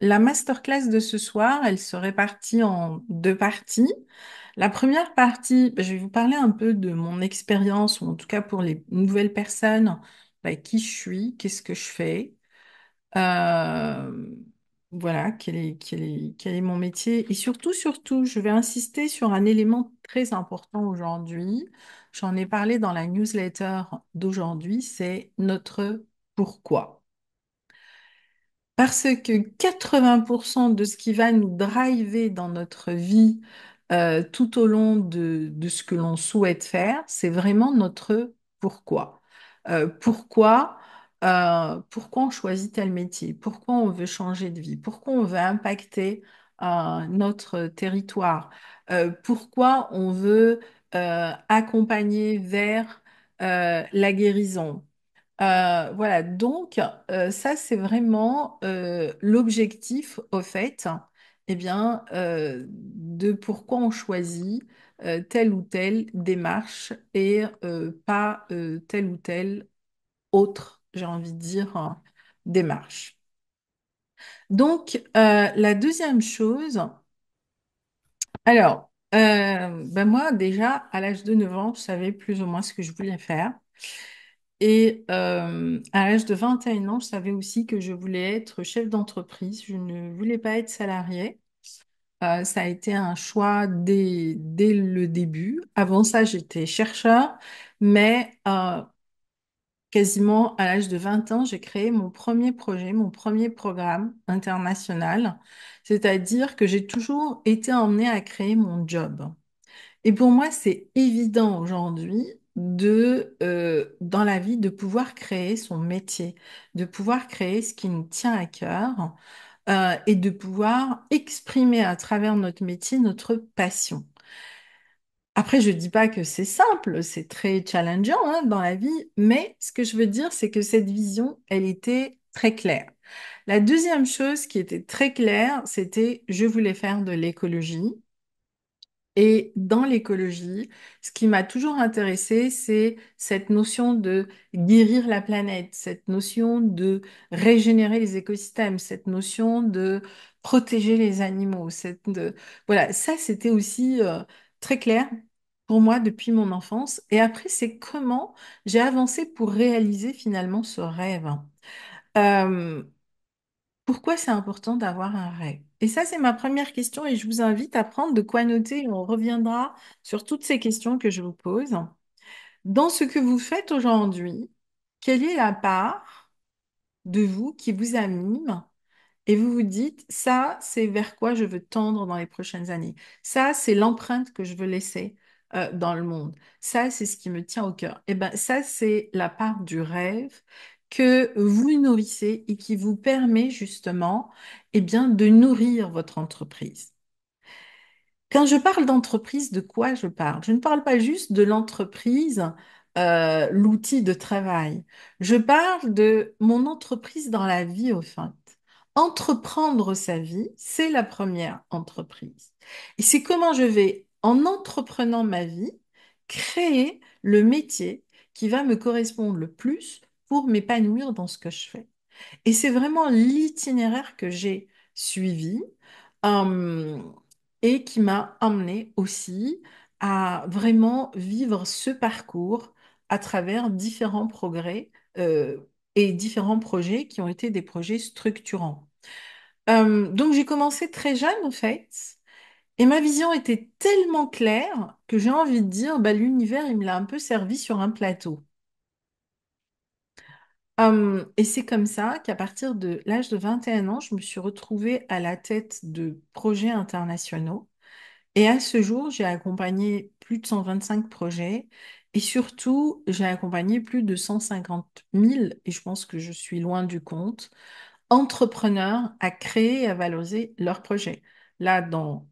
la masterclass de ce soir, elle se répartit en deux parties. La première partie, je vais vous parler un peu de mon expérience, ou en tout cas pour les nouvelles personnes, qui je suis, qu'est-ce que je fais. Euh, voilà, quel est mon métier. Et surtout, je vais insister sur un élément très important aujourd'hui. J'en ai parlé dans la newsletter d'aujourd'hui, c'est notre pourquoi. Parce que 80% de ce qui va nous driver dans notre vie tout au long de ce que l'on souhaite faire, c'est vraiment notre pourquoi. Pourquoi on choisit tel métier? Pourquoi on veut changer de vie? Pourquoi on veut impacter notre territoire? Pourquoi on veut accompagner vers la guérison? Voilà, donc ça c'est vraiment l'objectif au fait, eh bien, de pourquoi on choisit telle ou telle démarche et pas telle ou telle autre, j'ai envie de dire, démarche. Donc, la deuxième chose, alors, ben moi déjà, à l'âge de 9 ans, je savais plus ou moins ce que je voulais faire. Et à l'âge de 21 ans, je savais aussi que je voulais être chef d'entreprise. Je ne voulais pas être salariée. Ça a été un choix dès le début. Avant ça, j'étais chercheur, mais quasiment à l'âge de 20 ans, j'ai créé mon premier projet, mon premier programme international. C'est-à-dire que j'ai toujours été emmenée à créer mon job. Et pour moi, c'est évident aujourd'hui dans la vie, de pouvoir créer son métier, de pouvoir créer ce qui nous tient à cœur, et de pouvoir exprimer à travers notre métier notre passion. Après, je ne dis pas que c'est simple, c'est très challengeant, hein, dans la vie, mais ce que je veux dire, c'est que cette vision, elle était très claire. La deuxième chose qui était très claire, c'était je voulais faire de l'écologie. Et dans l'écologie, ce qui m'a toujours intéressée, c'est cette notion de guérir la planète, cette notion de régénérer les écosystèmes, cette notion de protéger les animaux. Voilà, ça, c'était aussi très clair pour moi depuis mon enfance. Et après, c'est comment j'ai avancé pour réaliser finalement ce rêve. Euh, Pourquoi c'est important d'avoir un rêve? Et ça, c'est ma première question et je vous invite à prendre de quoi noter et on reviendra sur toutes ces questions que je vous pose. Dans ce que vous faites aujourd'hui, quelle est la part de vous qui vous anime et vous vous dites, ça, c'est vers quoi je veux tendre dans les prochaines années. Ça, c'est l'empreinte que je veux laisser dans le monde. Ça, c'est ce qui me tient au cœur. Et ben, ça, c'est la part du rêve que vous nourrissez et qui vous permet justement, eh bien, de nourrir votre entreprise. Quand je parle d'entreprise, de quoi je parle? Je ne parle pas juste de l'entreprise, l'outil de travail. Je parle de mon entreprise dans la vie, au fait. Entreprendre sa vie, c'est la première entreprise. Et c'est comment je vais, en entreprenant ma vie, créer le métier qui va me correspondre le plus pour m'épanouir dans ce que je fais. Et c'est vraiment l'itinéraire que j'ai suivi, euh, et qui m'a amené aussi à vraiment vivre ce parcours à travers différents progrès et différents projets qui ont été des projets structurants. Donc j'ai commencé très jeune en fait, et ma vision était tellement claire que j'ai envie de dire, bah, l'univers, il me l'a un peu servi sur un plateau. Et c'est comme ça qu'à partir de l'âge de 21 ans, je me suis retrouvée à la tête de projets internationaux. Et à ce jour, j'ai accompagné plus de 125 projets et surtout, j'ai accompagné plus de 150 000, et je pense que je suis loin du compte, entrepreneurs à créer et à valoriser leurs projets. Là, dans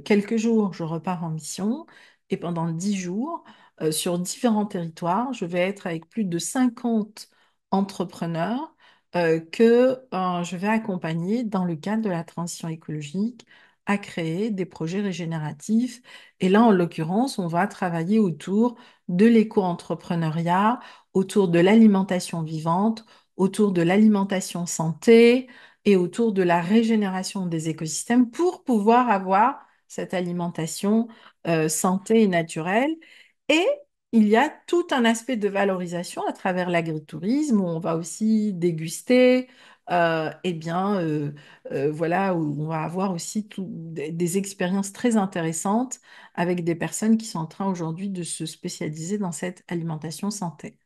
quelques jours, je repars en mission et pendant 10 jours, sur différents territoires, je vais être avec plus de 50 entrepreneurs que je vais accompagner dans le cadre de la transition écologique à créer des projets régénératifs. Et là, en l'occurrence, on va travailler autour de l'éco-entrepreneuriat, autour de l'alimentation vivante, autour de l'alimentation santé, et autour de la régénération des écosystèmes pour pouvoir avoir cette alimentation santé et naturelle. Et il y a tout un aspect de valorisation à travers l'agritourisme où on va aussi déguster, eh bien, voilà, où on va avoir aussi des expériences très intéressantes avec des personnes qui sont en train aujourd'hui de se spécialiser dans cette alimentation santé.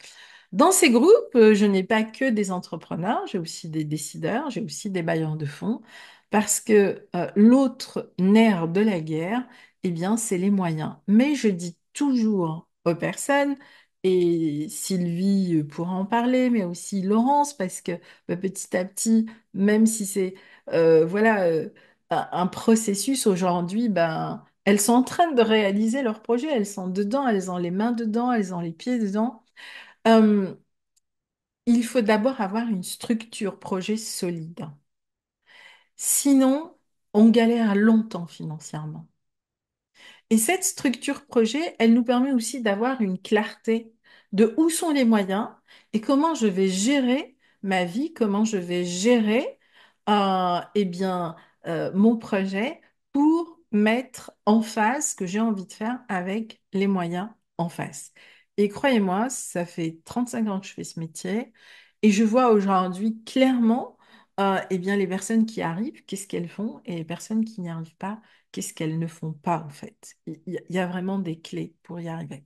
Dans ces groupes, je n'ai pas que des entrepreneurs, j'ai aussi des décideurs, j'ai aussi des bailleurs de fonds, parce que l'autre nerf de la guerre, eh bien, c'est les moyens. Mais je dis toujours aux personnes, et Sylvie pourra en parler, mais aussi Laurence, parce que petit à petit, même si c'est voilà, un processus aujourd'hui, ben, elles sont en train de réaliser leur projet, elles sont dedans, elles ont les mains dedans, elles ont les pieds dedans. Euh, il faut d'abord avoir une structure projet solide. Sinon, on galère longtemps financièrement. Et cette structure projet, elle nous permet aussi d'avoir une clarté de où sont les moyens et comment je vais gérer ma vie, comment je vais gérer eh bien, mon projet pour mettre en face ce que j'ai envie de faire avec les moyens en face. Et croyez-moi, ça fait 35 ans que je fais ce métier et je vois aujourd'hui clairement eh bien, les personnes qui arrivent, qu'est-ce qu'elles font et les personnes qui n'y arrivent pas qu'est-ce qu'elles ne font pas en fait. Il y a vraiment des clés pour y arriver.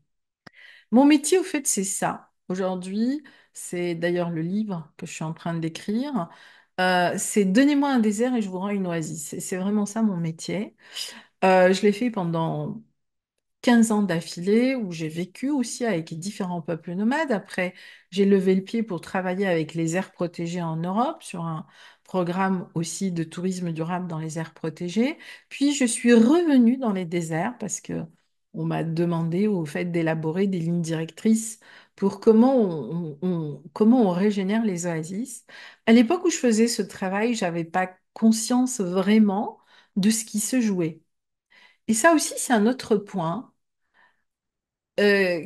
Mon métier, au fait, c'est ça. Aujourd'hui, c'est d'ailleurs le livre que je suis en train d'écrire. C'est Donnez-moi un désert et je vous rends une oasis. C'est vraiment ça mon métier. Je l'ai fait pendant 15 ans d'affilée où j'ai vécu aussi avec différents peuples nomades. Après, j'ai levé le pied pour travailler avec les aires protégées en Europe sur un programme aussi de tourisme durable dans les aires protégées. Puis, je suis revenue dans les déserts parce que on m'a demandé au fait d'élaborer des lignes directrices pour comment on régénère les oasis. À l'époque où je faisais ce travail, j'avais pas conscience vraiment de ce qui se jouait. Et ça aussi, c'est un autre point.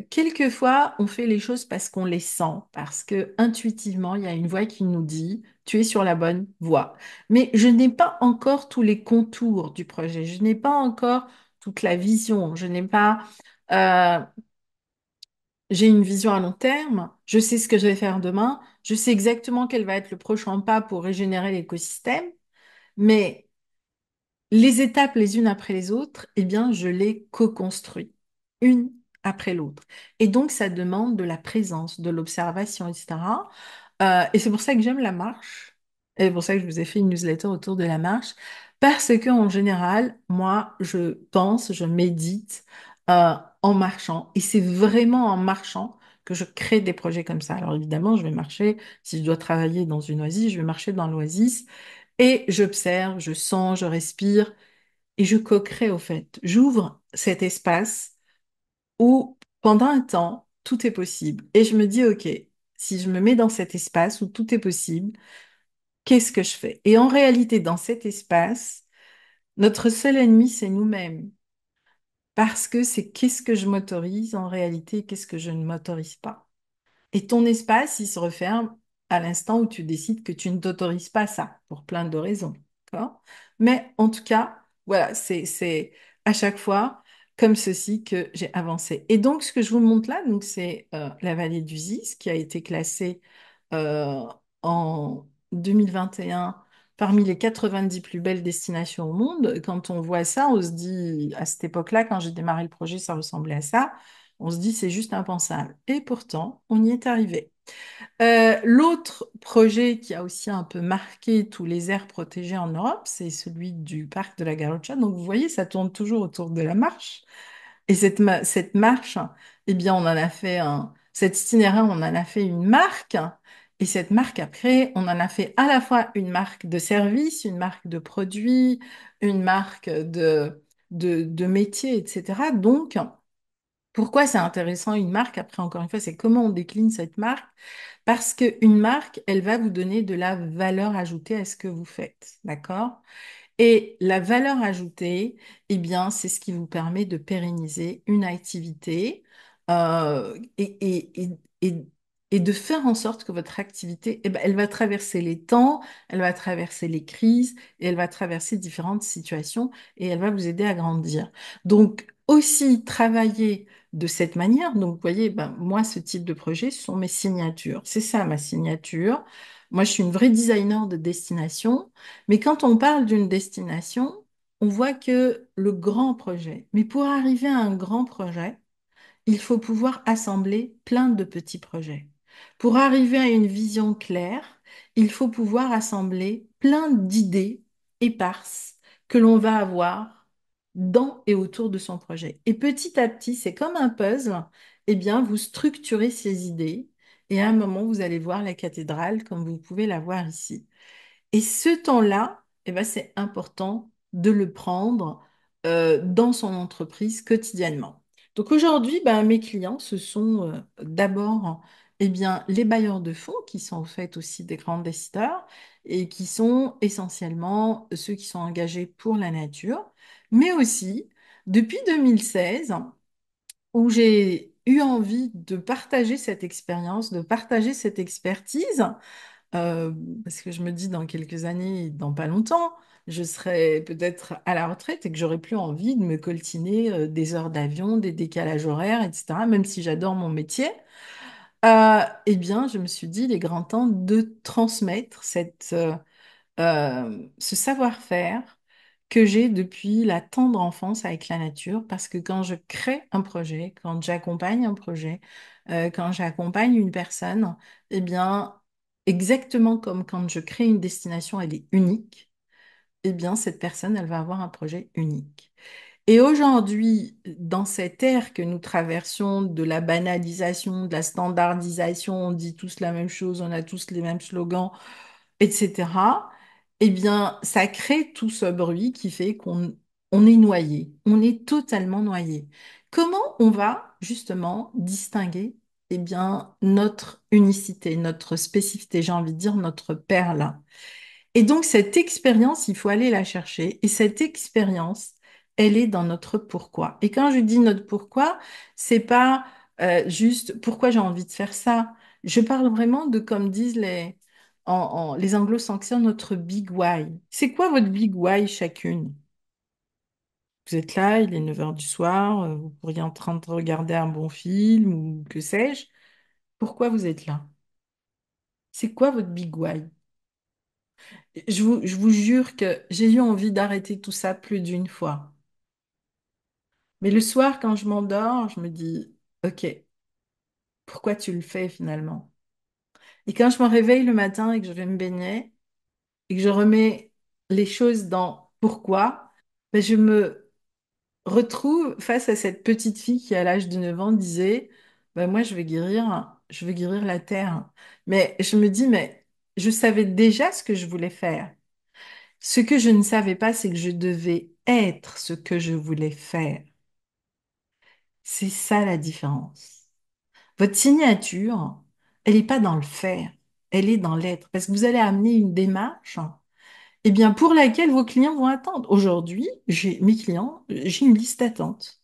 Quelquefois, on fait les choses parce qu'on les sent, parce que intuitivement, il y a une voix qui nous dit, tu es sur la bonne voie. Mais je n'ai pas encore tous les contours du projet, je n'ai pas encore toute la vision, je n'ai pas, euh, j'ai une vision à long terme, je sais ce que je vais faire demain, je sais exactement quel va être le prochain pas pour régénérer l'écosystème, mais les étapes les unes après les autres, eh bien, je les co-construis, une après l'autre. Et donc, ça demande de la présence, de l'observation, etc. Et c'est pour ça que j'aime la marche. Et c'est pour ça que je vous ai fait une newsletter autour de la marche. Parce que, en général, moi, je pense, je médite en marchant. Et c'est vraiment en marchant que je crée des projets comme ça. Alors, évidemment, je vais marcher. Si je dois travailler dans une oasis, je vais marcher dans l'oasis. Et j'observe, je sens, je respire et je co-crée au fait. J'ouvre cet espace où pendant un temps, tout est possible. Et je me dis, OK, si je me mets dans cet espace où tout est possible, qu'est-ce que je fais? Et en réalité, dans cet espace, notre seul ennemi, c'est nous-mêmes. Parce que c'est qu'est-ce que je m'autorise en réalité, qu'est-ce que je ne m'autorise pas. Et ton espace, il se referme à l'instant où tu décides que tu ne t'autorises pas ça, pour plein de raisons. D'accord? Mais en tout cas, voilà, c'est à chaque fois comme ceci que j'ai avancé. Et donc, ce que je vous montre là, donc, c'est la vallée du Ziz qui a été classée euh, en 2021 parmi les 90 plus belles destinations au monde. Quand on voit ça, on se dit, à cette époque-là, quand j'ai démarré le projet, ça ressemblait à ça. On se dit, c'est juste impensable. Et pourtant, on y est arrivé. L'autre projet qui a aussi un peu marqué tous les aires protégées en Europe, c'est celui du parc de la Garoccia. Donc, vous voyez, ça tourne toujours autour de la marche. Et cette marche, eh bien, on en a fait cet itinéraire, on en a fait une marque. Et cette marque, après, on en a fait à la fois une marque de service, une marque de produit, une marque de métier, etc. Donc, pourquoi c'est intéressant une marque? Après, encore une fois, c'est comment on décline cette marque. Parce qu'une marque, elle va vous donner de la valeur ajoutée à ce que vous faites. D'accord? Et la valeur ajoutée, eh bien, c'est ce qui vous permet de pérenniser une activité et et de faire en sorte que votre activité, eh ben, elle va traverser les temps, elle va traverser les crises et elle va traverser différentes situations et elle va vous aider à grandir. Donc, aussi travailler de cette manière. Donc, vous voyez, ben, moi, ce type de projet, ce sont mes signatures. C'est ça, ma signature. Moi, je suis une vraie designer de destination. Mais quand on parle d'une destination, on voit que le grand projet. Mais pour arriver à un grand projet, il faut pouvoir assembler plein de petits projets. Pour arriver à une vision claire, il faut pouvoir assembler plein d'idées éparses que l'on va avoir dans et autour de son projet. Et petit à petit, c'est comme un puzzle, eh bien, vous structurez ces idées et à un moment, vous allez voir la cathédrale comme vous pouvez la voir ici. Et ce temps-là, eh ben, c'est important de le prendre dans son entreprise quotidiennement. Donc aujourd'hui, ben, mes clients, ce sont d'abord eh bien, les bailleurs de fonds qui sont en fait aussi des grands décideurs et qui sont essentiellement ceux qui sont engagés pour la nature, mais aussi depuis 2016, où j'ai eu envie de partager cette expérience, de partager cette expertise euh, parce que je me dis dans quelques années, dans pas longtemps, je serai peut-être à la retraite et que j'aurai plus envie de me coltiner des heures d'avion, des décalages horaires, etc. Même si j'adore mon métier, eh bien, je me suis dit, il est grand temps de transmettre ce savoir-faire que j'ai depuis la tendre enfance avec la nature, parce que quand je crée un projet, quand j'accompagne un projet, quand j'accompagne une personne, eh bien, exactement comme quand je crée une destination, elle est unique, eh bien, cette personne, elle va avoir un projet unique. Et aujourd'hui, dans cette ère que nous traversons de la banalisation, de la standardisation, on dit tous la même chose, on a tous les mêmes slogans, etc., eh bien, ça crée tout ce bruit qui fait qu'on est noyé, on est totalement noyé. Comment on va justement distinguer, eh bien, notre unicité, notre spécificité, j'ai envie de dire notre perle? Et donc, cette expérience, il faut aller la chercher. Et cette expérience, elle est dans notre pourquoi. Et quand je dis notre pourquoi, c'est pas juste pourquoi j'ai envie de faire ça. Je parle vraiment de, comme disent les anglo-saxons, notre big why. C'est quoi votre big why chacune? Vous êtes là, il est 9 heures du soir, vous pourriez en train de regarder un bon film ou que sais-je. Pourquoi vous êtes là? C'est quoi votre big why? Je vous jure que j'ai eu envie d'arrêter tout ça plus d'une fois. Mais le soir, quand je m'endors, je me dis, OK, pourquoi tu le fais finalement? Et quand je me réveille le matin et que je vais me baigner et que je remets les choses dans pourquoi, ben je me retrouve face à cette petite fille qui, à l'âge de 9 ans, disait, ben moi, je veux guérir la terre. Mais je me dis, mais je savais déjà ce que je voulais faire. Ce que je ne savais pas, c'est que je devais être ce que je voulais faire. C'est ça la différence. Votre signature, elle n'est pas dans le faire, elle est dans l'être. Parce que vous allez amener une démarche, eh bien, pour laquelle vos clients vont attendre. Aujourd'hui, mes clients, j'ai une liste d'attente.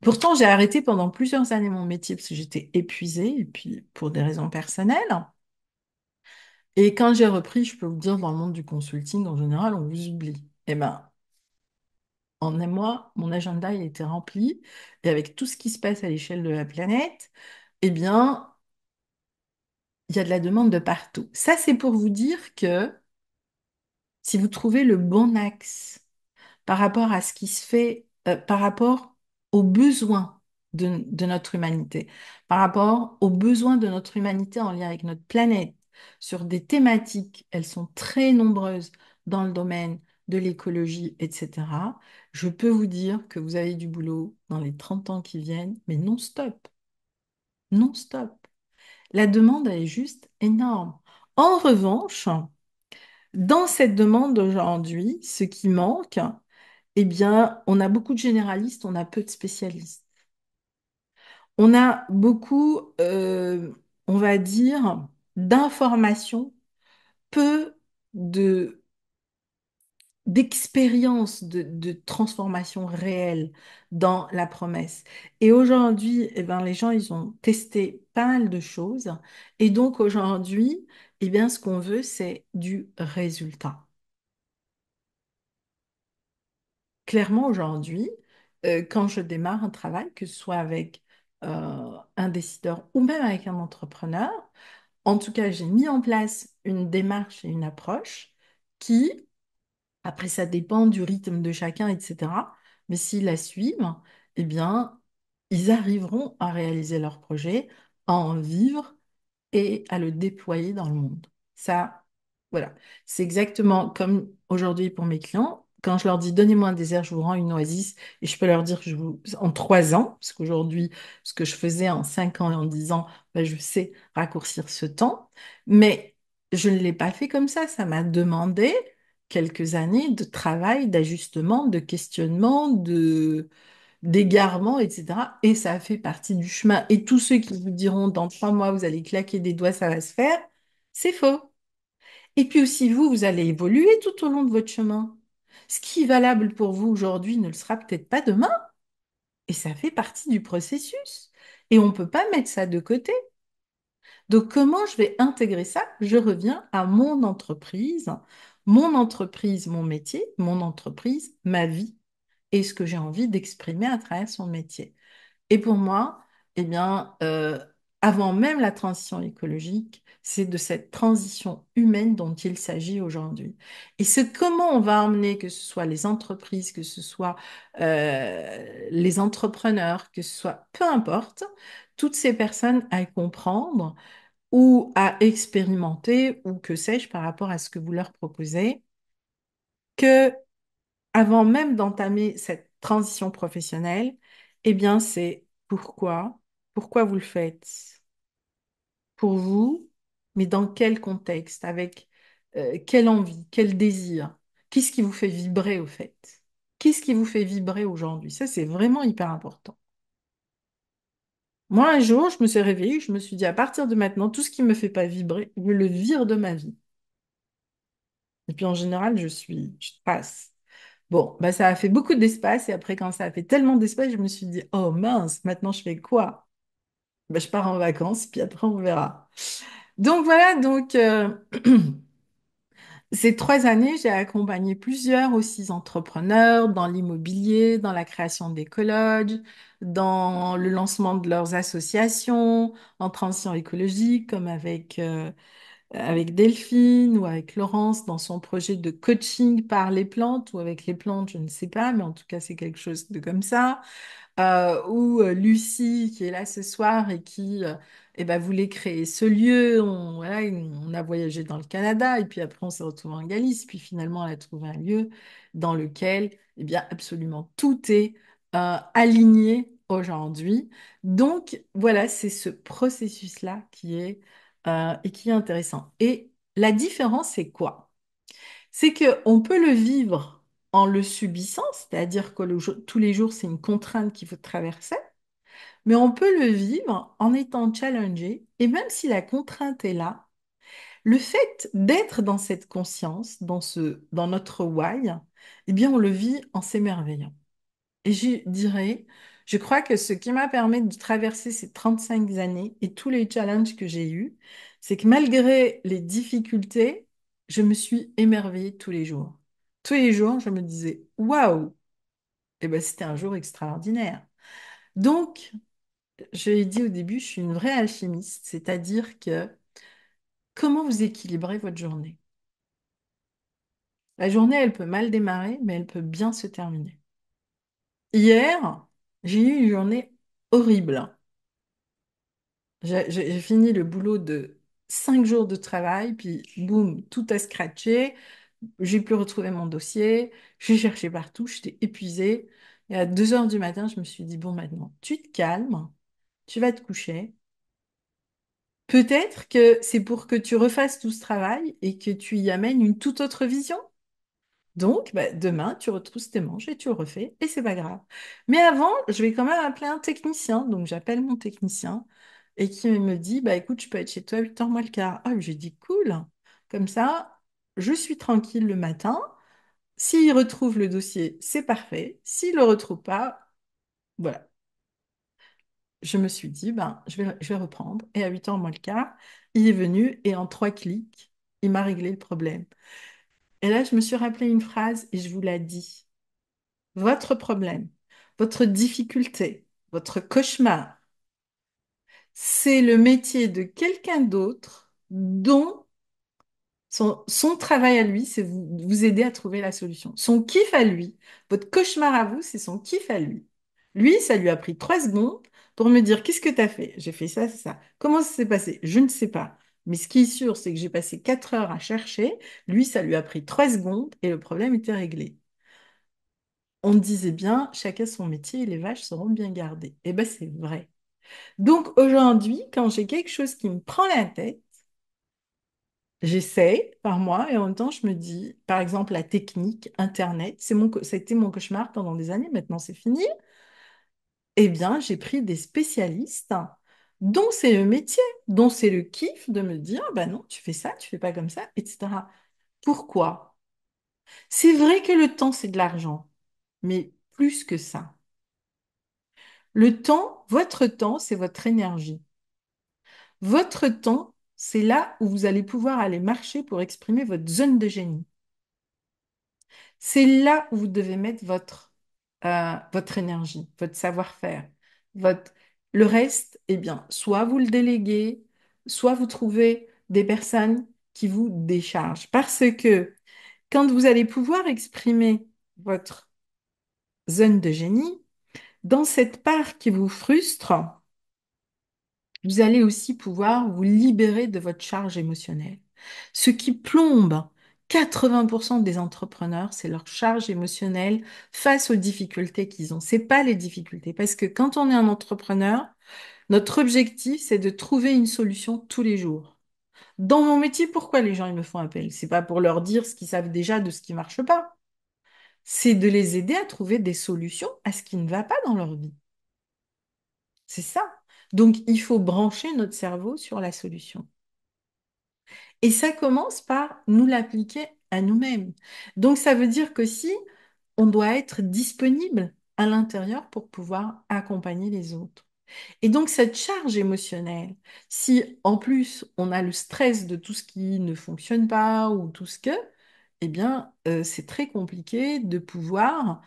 Pourtant, j'ai arrêté pendant plusieurs années mon métier parce que j'étais épuisée et puis pour des raisons personnelles. Et quand j'ai repris, je peux vous dire, dans le monde du consulting, en général, on vous oublie. Eh ben, en un mois, mon agenda il était rempli et avec tout ce qui se passe à l'échelle de la planète, eh bien, il y a de la demande de partout. Ça, c'est pour vous dire que si vous trouvez le bon axe par rapport à ce qui se fait, par rapport aux besoins de notre humanité, par rapport aux besoins de notre humanité en lien avec notre planète, sur des thématiques, elles sont très nombreuses dans le domaine de l'écologie, etc. Je peux vous dire que vous avez du boulot dans les 30 ans qui viennent, mais non-stop, non-stop. La demande, elle est juste énorme. En revanche, dans cette demande d'aujourd'hui, ce qui manque, eh bien, on a beaucoup de généralistes, on a peu de spécialistes. On a beaucoup, on va dire, d'informations, peu de d'expérience de transformation réelle dans la promesse. Et aujourd'hui, eh ben, les gens, ils ont testé pas mal de choses. Et donc aujourd'hui, eh bien, ce qu'on veut, c'est du résultat. Clairement, aujourd'hui, quand je démarre un travail, que ce soit avec un décideur ou même avec un entrepreneur, en tout cas, j'ai mis en place une démarche et une approche qui, après, ça dépend du rythme de chacun, etc. Mais s'ils la suivent, eh bien, ils arriveront à réaliser leur projet, à en vivre et à le déployer dans le monde. Ça, voilà. C'est exactement comme aujourd'hui pour mes clients. Quand je leur dis donnez-moi un désert, je vous rends une oasis, et je peux leur dire que en 3 ans, parce qu'aujourd'hui, ce que je faisais en 5 ans et en 10 ans, ben, je sais raccourcir ce temps. Mais je ne l'ai pas fait comme ça m'a demandé quelques années de travail, d'ajustement, de questionnement, d'égarement, etc. Et ça fait partie du chemin. Et tous ceux qui vous diront dans 3 mois, vous allez claquer des doigts, ça va se faire, c'est faux. Et puis aussi, vous allez évoluer tout au long de votre chemin. Ce qui est valable pour vous aujourd'hui ne le sera peut-être pas demain. Et ça fait partie du processus. Et on ne peut pas mettre ça de côté. Donc, comment je vais intégrer ça? Je reviens à mon entreprise, mon métier, mon entreprise, ma vie et ce que j'ai envie d'exprimer à travers son métier. Et pour moi, eh bien, avant même la transition écologique, c'est de cette transition humaine dont il s'agit aujourd'hui. Et c'est comment on va emmener, que ce soit les entreprises, que ce soit les entrepreneurs, que ce soit, peu importe, toutes ces personnes à comprendre ou à expérimenter, ou que sais-je, par rapport à ce que vous leur proposez, que avant même d'entamer cette transition professionnelle, eh bien, c'est pourquoi vous le faites pour vous, mais dans quel contexte, avec quelle envie, quel désir, qu'est-ce qui vous fait vibrer au fait? Qu'est-ce qui vous fait vibrer aujourd'hui? Ça, c'est vraiment hyper important. Moi, un jour, je me suis réveillée, je me suis dit, à partir de maintenant, tout ce qui ne me fait pas vibrer, je le vire de ma vie. Et puis en général, je passe. Bon, bah, ça a fait beaucoup d'espace et après, quand ça a fait tellement d'espace, je me suis dit, oh mince, maintenant je fais quoi? Bah, je pars en vacances, puis après on verra. Donc voilà, ces 3 années, j'ai accompagné plusieurs aussi entrepreneurs dans l'immobilier, dans la création d'écologes, dans le lancement de leurs associations en transition écologique, comme avec Delphine ou avec Laurence dans son projet de coaching par les plantes ou avec les plantes, je ne sais pas, mais en tout cas, c'est quelque chose de comme ça. Ou Lucie qui est là ce soir et qui eh ben, voulait créer ce lieu. Voilà, on a voyagé dans le Canada et puis après on s'est retrouvé en Galice. Puis finalement, elle a trouvé un lieu dans lequel eh bien, absolument tout est aligné aujourd'hui. Donc voilà, c'est ce processus-là qui est intéressant. Et la différence, c'est quoi? C'est qu'on peut le vivre en le subissant, c'est-à-dire que tous les jours, c'est une contrainte qu'il faut traverser, mais on peut le vivre en étant challengé, et même si la contrainte est là, le fait d'être dans cette conscience, dans notre why, eh bien, on le vit en s'émerveillant. Et je dirais, je crois que ce qui m'a permis de traverser ces 35 années et tous les challenges que j'ai eus, c'est que malgré les difficultés, je me suis émerveillée tous les jours. Tous les jours, je me disais, waouh, et ben, c'était un jour extraordinaire. Donc, je l'ai dit au début, je suis une vraie alchimiste, c'est-à-dire que comment vous équilibrez votre journée? La journée, elle peut mal démarrer, mais elle peut bien se terminer. Hier, j'ai eu une journée horrible. J'ai fini le boulot de 5 jours de travail, puis boum, tout a scratché. J'ai pu retrouver mon dossier. J'ai cherché partout, j'étais épuisée. Et à 2 heures du matin, je me suis dit, bon, maintenant, tu te calmes, tu vas te coucher. Peut-être que c'est pour que tu refasses tout ce travail et que tu y amènes une toute autre vision. Donc, bah, demain, tu retrousses tes manches et tu le refais, et c'est pas grave. Mais avant, je vais quand même appeler un technicien. Donc, j'appelle mon technicien et qui me dit, bah écoute, je peux être chez toi à 8h moins le quart. Ah, j'ai dit cool. Comme ça, je suis tranquille le matin. S'il retrouve le dossier, c'est parfait. S'il le retrouve pas, voilà. Je me suis dit, ben, je vais reprendre. Et à 8h moins le quart, il est venu et en 3 clics, il m'a réglé le problème. Et là, je me suis rappelé une phrase et je vous la dis. Votre problème, votre difficulté, votre cauchemar, c'est le métier de quelqu'un d'autre dont son travail à lui, c'est vous aider à trouver la solution. Son kiff à lui, votre cauchemar à vous, c'est son kiff à lui. Lui, ça lui a pris 3 secondes pour me dire, qu'est-ce que tu as fait? J'ai fait ça, c'est ça. Comment ça s'est passé? Je ne sais pas. Mais ce qui est sûr, c'est que j'ai passé 4 heures à chercher. Lui, ça lui a pris 3 secondes et le problème était réglé. On disait bien, chacun son métier et les vaches seront bien gardées. Eh bien, c'est vrai. Donc aujourd'hui, quand j'ai quelque chose qui me prend la tête, j'essaye par moi et en même temps, je me dis, par exemple, la technique, Internet, ça a été mon cauchemar pendant des années, maintenant c'est fini. Eh bien, j'ai pris des spécialistes dont c'est le métier, dont c'est le kiff de me dire, bah non, tu fais ça, tu fais pas comme ça, etc. Pourquoi? C'est vrai que le temps, c'est de l'argent, mais plus que ça. Le temps, votre temps, c'est votre énergie. Votre temps, c'est là où vous allez pouvoir aller marcher pour exprimer votre zone de génie. C'est là où vous devez mettre votre énergie, votre savoir-faire. Votre... Le reste, eh bien, soit vous le déléguez, soit vous trouvez des personnes qui vous déchargent. Parce que quand vous allez pouvoir exprimer votre zone de génie, dans cette part qui vous frustre, vous allez aussi pouvoir vous libérer de votre charge émotionnelle. Ce qui plombe 80% des entrepreneurs, c'est leur charge émotionnelle face aux difficultés qu'ils ont. C'est pas les difficultés, parce que quand on est un entrepreneur, notre objectif, c'est de trouver une solution tous les jours. Dans mon métier, pourquoi les gens ils me font appel? C'est pas pour leur dire ce qu'ils savent déjà de ce qui marche pas. C'est de les aider à trouver des solutions à ce qui ne va pas dans leur vie. C'est ça. Donc, il faut brancher notre cerveau sur la solution. Et ça commence par nous l'appliquer à nous-mêmes. Donc, ça veut dire que si on doit être disponible à l'intérieur pour pouvoir accompagner les autres. Et donc, cette charge émotionnelle, si en plus on a le stress de tout ce qui ne fonctionne pas ou tout ce que, eh bien, c'est très compliqué de pouvoir,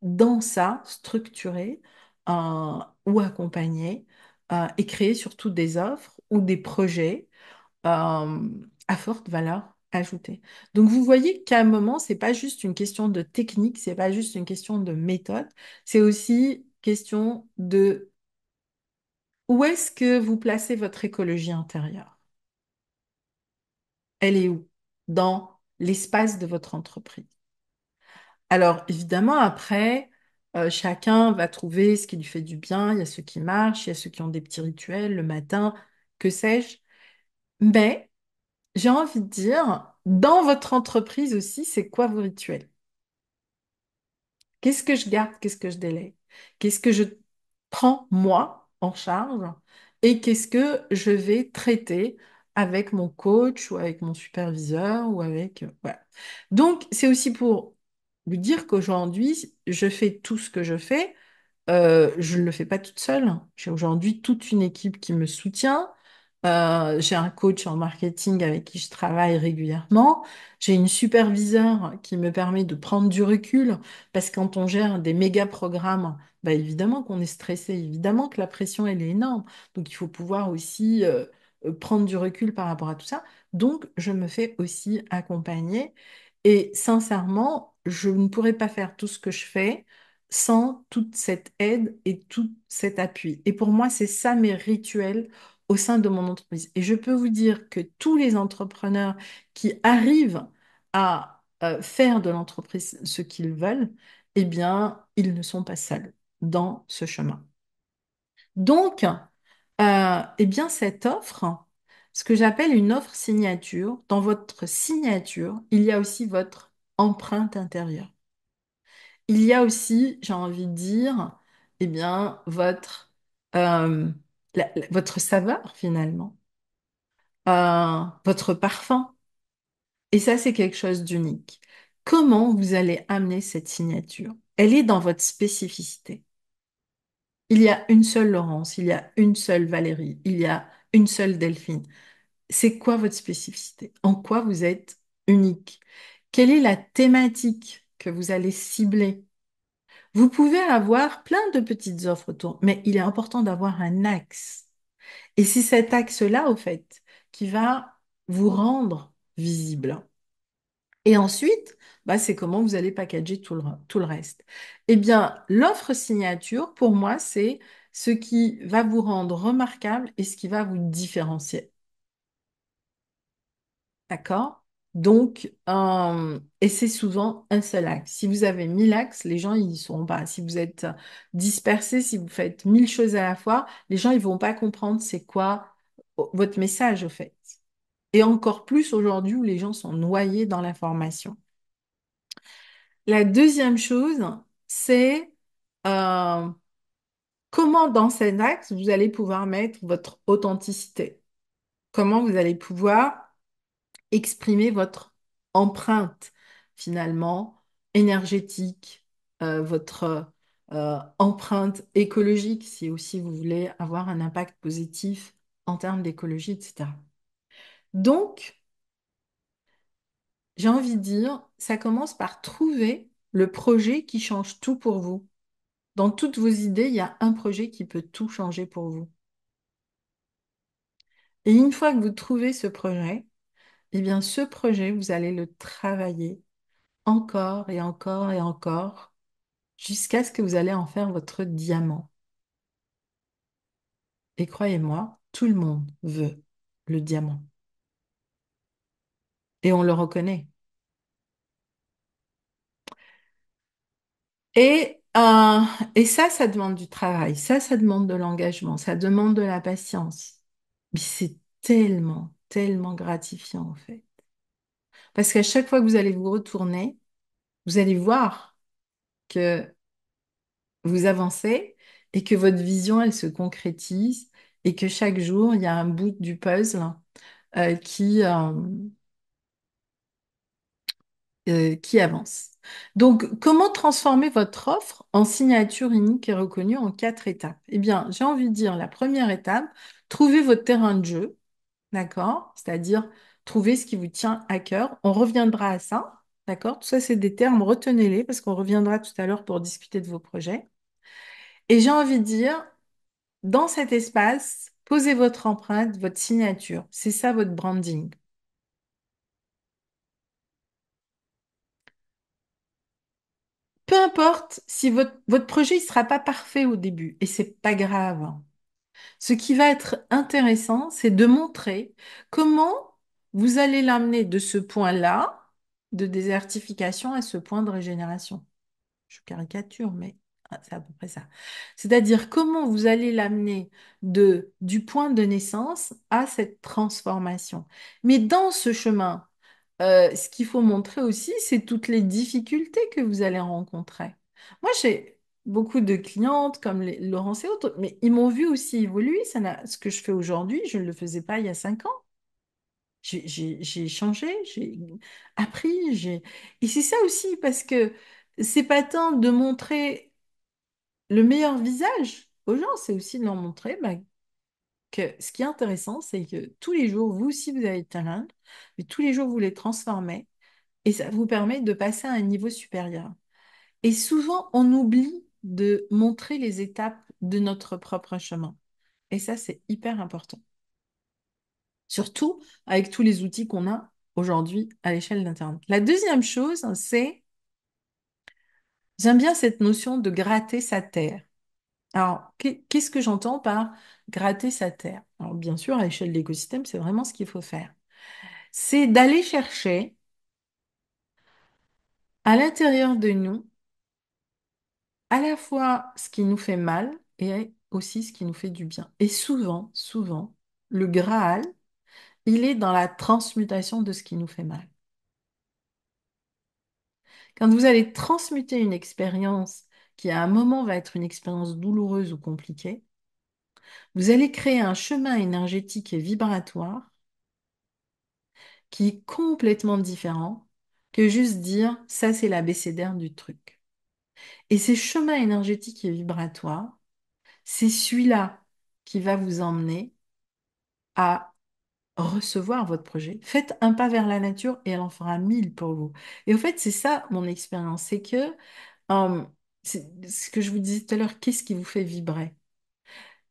dans ça, structurer ou accompagner et créer surtout des offres ou des projets à forte valeur ajoutée. Donc vous voyez qu'à un moment, c'est pas juste une question de technique, c'est pas juste une question de méthode, c'est aussi question de où est-ce que vous placez votre écologie intérieure? Elle est où? Dans l'espace de votre entreprise. Alors évidemment, après, chacun va trouver ce qui lui fait du bien. Il y a ceux qui marchent, il y a ceux qui ont des petits rituels le matin, que sais-je. Mais j'ai envie de dire, dans votre entreprise aussi, c'est quoi vos rituels? Qu'est-ce que je garde? Qu'est-ce que je délègue? Qu'est-ce que je prends moi en charge? Et qu'est-ce que je vais traiter avec mon coach ou avec mon superviseur ou avec... voilà. Donc, c'est aussi pour vous dire qu'aujourd'hui, je fais tout ce que je fais je ne le fais pas toute seule. J'ai aujourd'hui toute une équipe qui me soutient. J'ai un coach en marketing avec qui je travaille régulièrement. J'ai une superviseure qui me permet de prendre du recul parce que quand on gère des méga programmes, bah évidemment qu'on est stressé, évidemment que la pression elle est énorme. Donc il faut pouvoir aussi prendre du recul par rapport à tout ça. Donc je me fais aussi accompagner et sincèrement, je ne pourrais pas faire tout ce que je fais sans toute cette aide et tout cet appui. Et pour moi, c'est ça mes rituels au sein de mon entreprise. Et je peux vous dire que tous les entrepreneurs qui arrivent à faire de l'entreprise ce qu'ils veulent, eh bien, ils ne sont pas seuls dans ce chemin. Donc, eh bien, cette offre, ce que j'appelle une offre signature, dans votre signature, il y a aussi votre empreinte intérieure. Il y a aussi, j'ai envie de dire, eh bien, euh, votre saveur finalement, votre parfum. Et ça, c'est quelque chose d'unique. Comment vous allez amener cette signature? Elle est dans votre spécificité. Il y a une seule Laurence, il y a une seule Valérie, il y a une seule Delphine. C'est quoi votre spécificité? En quoi vous êtes unique? Quelle est la thématique que vous allez cibler? Vous pouvez avoir plein de petites offres autour, mais il est important d'avoir un axe. Et c'est cet axe-là, au fait, qui va vous rendre visible. Et ensuite, bah, c'est comment vous allez packager tout le reste. Eh bien, l'offre signature, pour moi, c'est ce qui va vous rendre remarquable et ce qui va vous différencier. D'accord? Donc, et c'est souvent un seul axe. Si vous avez 1000 axes, les gens, ils y seront pas. Si vous êtes dispersé, si vous faites 1000 choses à la fois, les gens, ils vont pas comprendre c'est quoi votre message, au fait. Et encore plus aujourd'hui où les gens sont noyés dans l'information. La deuxième chose, c'est euh, comment dans cet axe, vous allez pouvoir mettre votre authenticité. Comment vous allez pouvoir exprimer votre empreinte, finalement, énergétique, votre empreinte écologique, si aussi vous voulez avoir un impact positif en termes d'écologie, etc. Donc, j'ai envie de dire, ça commence par trouver le projet qui change tout pour vous. Dans toutes vos idées, il y a un projet qui peut tout changer pour vous. Et une fois que vous trouvez ce projet, eh bien, ce projet, vous allez le travailler encore et encore et encore jusqu'à ce que vous allez en faire votre diamant. Et croyez-moi, tout le monde veut le diamant. Et on le reconnaît. Et, euh, et ça demande du travail. Ça demande de l'engagement. Ça demande de la patience. Mais c'est tellement, tellement gratifiant, en fait. Parce qu'à chaque fois que vous allez vous retourner, vous allez voir que vous avancez et que votre vision, elle se concrétise et que chaque jour, il y a un bout du puzzle qui avance. Donc, comment transformer votre offre en signature unique et reconnue en 4 étapes? Eh bien, j'ai envie de dire, la première étape, trouver votre terrain de jeu, d'accord? C'est-à-dire trouver ce qui vous tient à cœur. On reviendra à ça, d'accord? Tout ça, c'est des termes, retenez-les parce qu'on reviendra tout à l'heure pour discuter de vos projets. Et j'ai envie de dire, dans cet espace, posez votre empreinte, votre signature. C'est ça votre branding. Peu importe si votre projet ne sera pas parfait au début, et c'est pas grave. Ce qui va être intéressant, c'est de montrer comment vous allez l'amener de ce point-là de désertification à ce point de régénération. Je caricature, mais c'est à peu près ça. C'est-à-dire comment vous allez l'amener du point de naissance à cette transformation. Mais dans ce chemin, ce qu'il faut montrer aussi, c'est toutes les difficultés que vous allez rencontrer. Moi, j'ai beaucoup de clientes comme Laurence et autres, mais ils m'ont vu aussi évoluer. Ce que je fais aujourd'hui, je ne le faisais pas il y a 5 ans. J'ai changé, j'ai appris, Et c'est ça aussi, parce que c'est pas tant de montrer le meilleur visage aux gens, c'est aussi de leur montrer bah, que ce qui est intéressant, c'est que tous les jours, vous aussi, vous avez le talent, mais tous les jours, vous les transformez et ça vous permet de passer à un niveau supérieur. Et souvent, on oublie de montrer les étapes de notre propre chemin. Et ça, c'est hyper important. Surtout avec tous les outils qu'on a aujourd'hui à l'échelle d'Internet. La deuxième chose, c'est, j'aime bien cette notion de gratter sa terre. Alors, qu'est-ce que j'entends par gratter sa terre? Alors, bien sûr, à l'échelle de l'écosystème, c'est vraiment ce qu'il faut faire. C'est d'aller chercher à l'intérieur de nous à la fois ce qui nous fait mal et aussi ce qui nous fait du bien. Et souvent, souvent, le Graal, il est dans la transmutation de ce qui nous fait mal. Quand vous allez transmuter une expérience qui à un moment va être une expérience douloureuse ou compliquée, vous allez créer un chemin énergétique et vibratoire qui est complètement différent que juste dire ça, c'est l'abécédaire du truc. Et ces chemins énergétiques et vibratoires, c'est celui-là qui va vous emmener à recevoir votre projet. Faites un pas vers la nature et elle en fera mille pour vous. Et au fait, c'est ça mon expérience, c'est que euh, c'est ce que je vous disais tout à l'heure, qu'est-ce qui vous fait vibrer?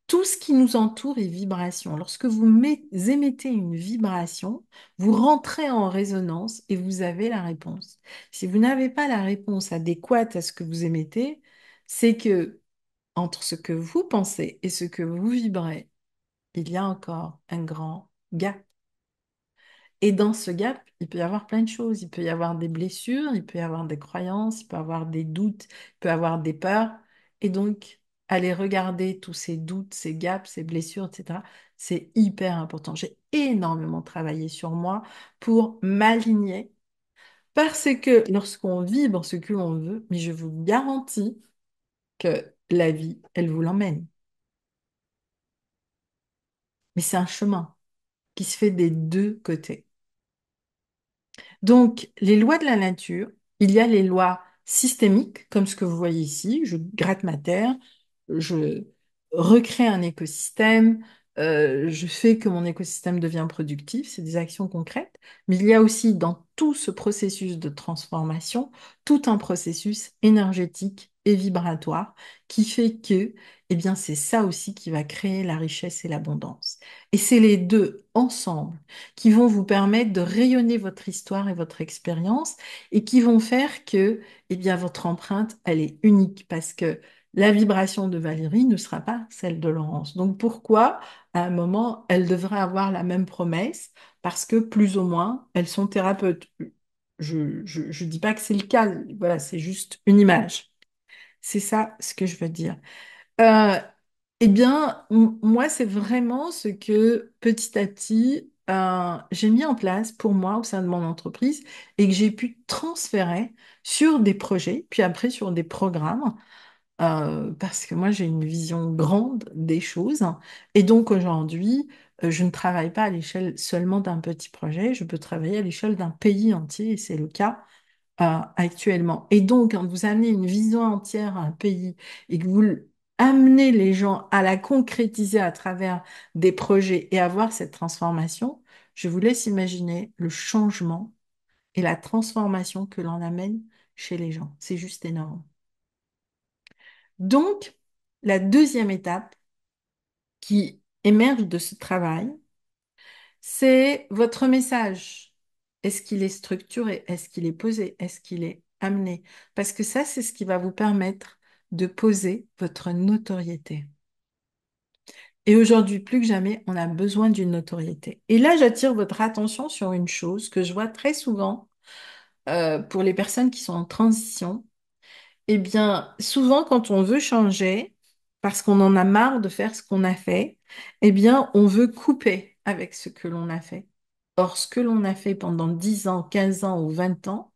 Tout ce qui nous entoure est vibration. Lorsque vous émettez une vibration, vous rentrez en résonance et vous avez la réponse. Si vous n'avez pas la réponse adéquate à ce que vous émettez, c'est que entre ce que vous pensez et ce que vous vibrez, il y a encore un grand gap. Et dans ce gap, il peut y avoir plein de choses. Il peut y avoir des blessures, il peut y avoir des croyances, il peut y avoir des doutes, il peut y avoir des peurs. Et donc, aller regarder tous ces doutes, ces gaps, ces blessures, etc., c'est hyper important. J'ai énormément travaillé sur moi pour m'aligner parce que lorsqu'on vibre ce que l'on veut, mais je vous garantis que la vie, elle vous l'emmène. Mais c'est un chemin qui se fait des deux côtés. Donc, les lois de la nature, il y a les lois systémiques, comme ce que vous voyez ici. Je gratte ma terre, je recrée un écosystème, je fais que mon écosystème devient productif. C'est des actions concrètes. Mais il y a aussi dans tout ce processus de transformation, tout un processus énergétique et vibratoire qui fait que, eh bien, c'est ça aussi qui va créer la richesse et l'abondance. Et c'est les deux ensemble qui vont vous permettre de rayonner votre histoire et votre expérience et qui vont faire que, eh bien, votre empreinte, elle est unique parce que la vibration de Valérie ne sera pas celle de Laurence. Donc pourquoi, à un moment, elle devrait avoir la même promesse? Parce que plus ou moins, elles sont thérapeutes. Je dis pas que c'est le cas, voilà, c'est juste une image. C'est ça ce que je veux dire. Euh, eh bien, moi, c'est vraiment ce que petit à petit, j'ai mis en place pour moi au sein de mon entreprise et que j'ai pu transférer sur des projets, puis après sur des programmes, parce que moi, j'ai une vision grande des choses. Et donc aujourd'hui, je ne travaille pas à l'échelle seulement d'un petit projet, je peux travailler à l'échelle d'un pays entier, et c'est le cas actuellement. Et donc, quand vous amenez une vision entière à un pays et que vous amenez les gens à la concrétiser à travers des projets et à voir cette transformation, je vous laisse imaginer le changement et la transformation que l'on amène chez les gens. C'est juste énorme. Donc, la deuxième étape qui émerge de ce travail, c'est votre message. Est-ce qu'il est structuré? Est-ce qu'il est posé? Est-ce qu'il est amené? Parce que ça, c'est ce qui va vous permettre de poser votre notoriété. Et aujourd'hui, plus que jamais, on a besoin d'une notoriété. Et là, j'attire votre attention sur une chose que je vois très souvent pour les personnes qui sont en transition. Eh bien, souvent, quand on veut changer, parce qu'on en a marre de faire ce qu'on a fait, eh bien, on veut couper avec ce que l'on a fait. Or, ce que l'on a fait pendant 10 ans, 15 ans ou 20 ans,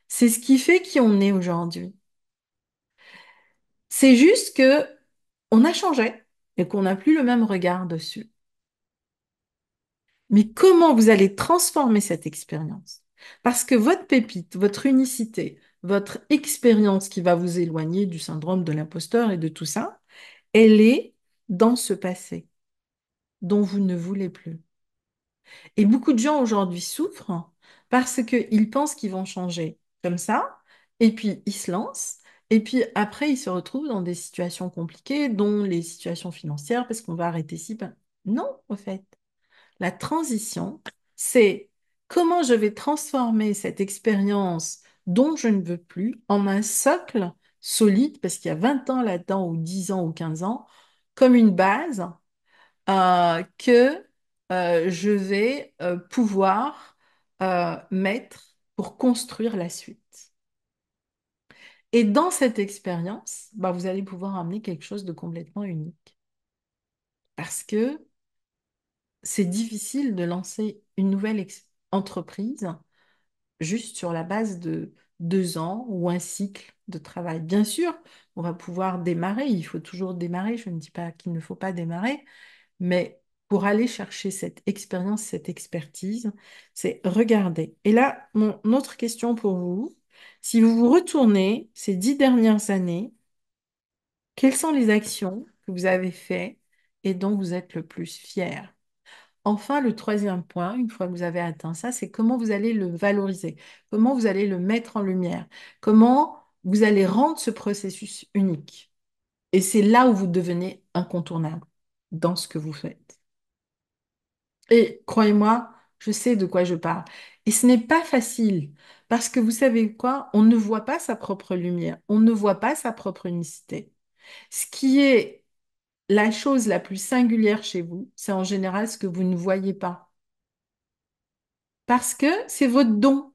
c'est ce qui fait qui on est aujourd'hui. C'est juste que on a changé et qu'on n'a plus le même regard dessus. Mais comment vous allez transformer cette expérience? Parce que votre pépite, votre unicité, votre expérience qui va vous éloigner du syndrome de l'imposteur et de tout ça, elle est dans ce passé dont vous ne voulez plus. Et beaucoup de gens aujourd'hui souffrent parce qu'ils pensent qu'ils vont changer comme ça, et puis ils se lancent, et puis après ils se retrouvent dans des situations compliquées, dont les situations financières, parce qu'on va arrêter ci. Non, au fait. La transition, c'est comment je vais transformer cette expérience dont je ne veux plus en un socle solide, parce qu'il y a 20 ans là-dedans, ou 10 ans, ou 15 ans, comme une base que je vais pouvoir mettre pour construire la suite. Et dans cette expérience, bah, vous allez pouvoir amener quelque chose de complètement unique. Parce que c'est difficile de lancer une nouvelle entreprise juste sur la base de 2 ans ou un cycle de travail. Bien sûr, on va pouvoir démarrer, il faut toujours démarrer, je ne dis pas qu'il ne faut pas démarrer, mais pour aller chercher cette expérience, cette expertise, c'est regarder. Et là, mon autre question pour vous, si vous vous retournez ces 10 dernières années, quelles sont les actions que vous avez faites et dont vous êtes le plus fier? Enfin, le troisième point, une fois que vous avez atteint ça, c'est comment vous allez le valoriser, comment vous allez le mettre en lumière, comment vous allez rendre ce processus unique. Et c'est là où vous devenez incontournable dans ce que vous faites. Et croyez-moi, je sais de quoi je parle. Et ce n'est pas facile, parce que vous savez quoi? On ne voit pas sa propre lumière, on ne voit pas sa propre unicité. Ce qui est la chose la plus singulière chez vous, c'est en général ce que vous ne voyez pas. Parce que c'est votre don,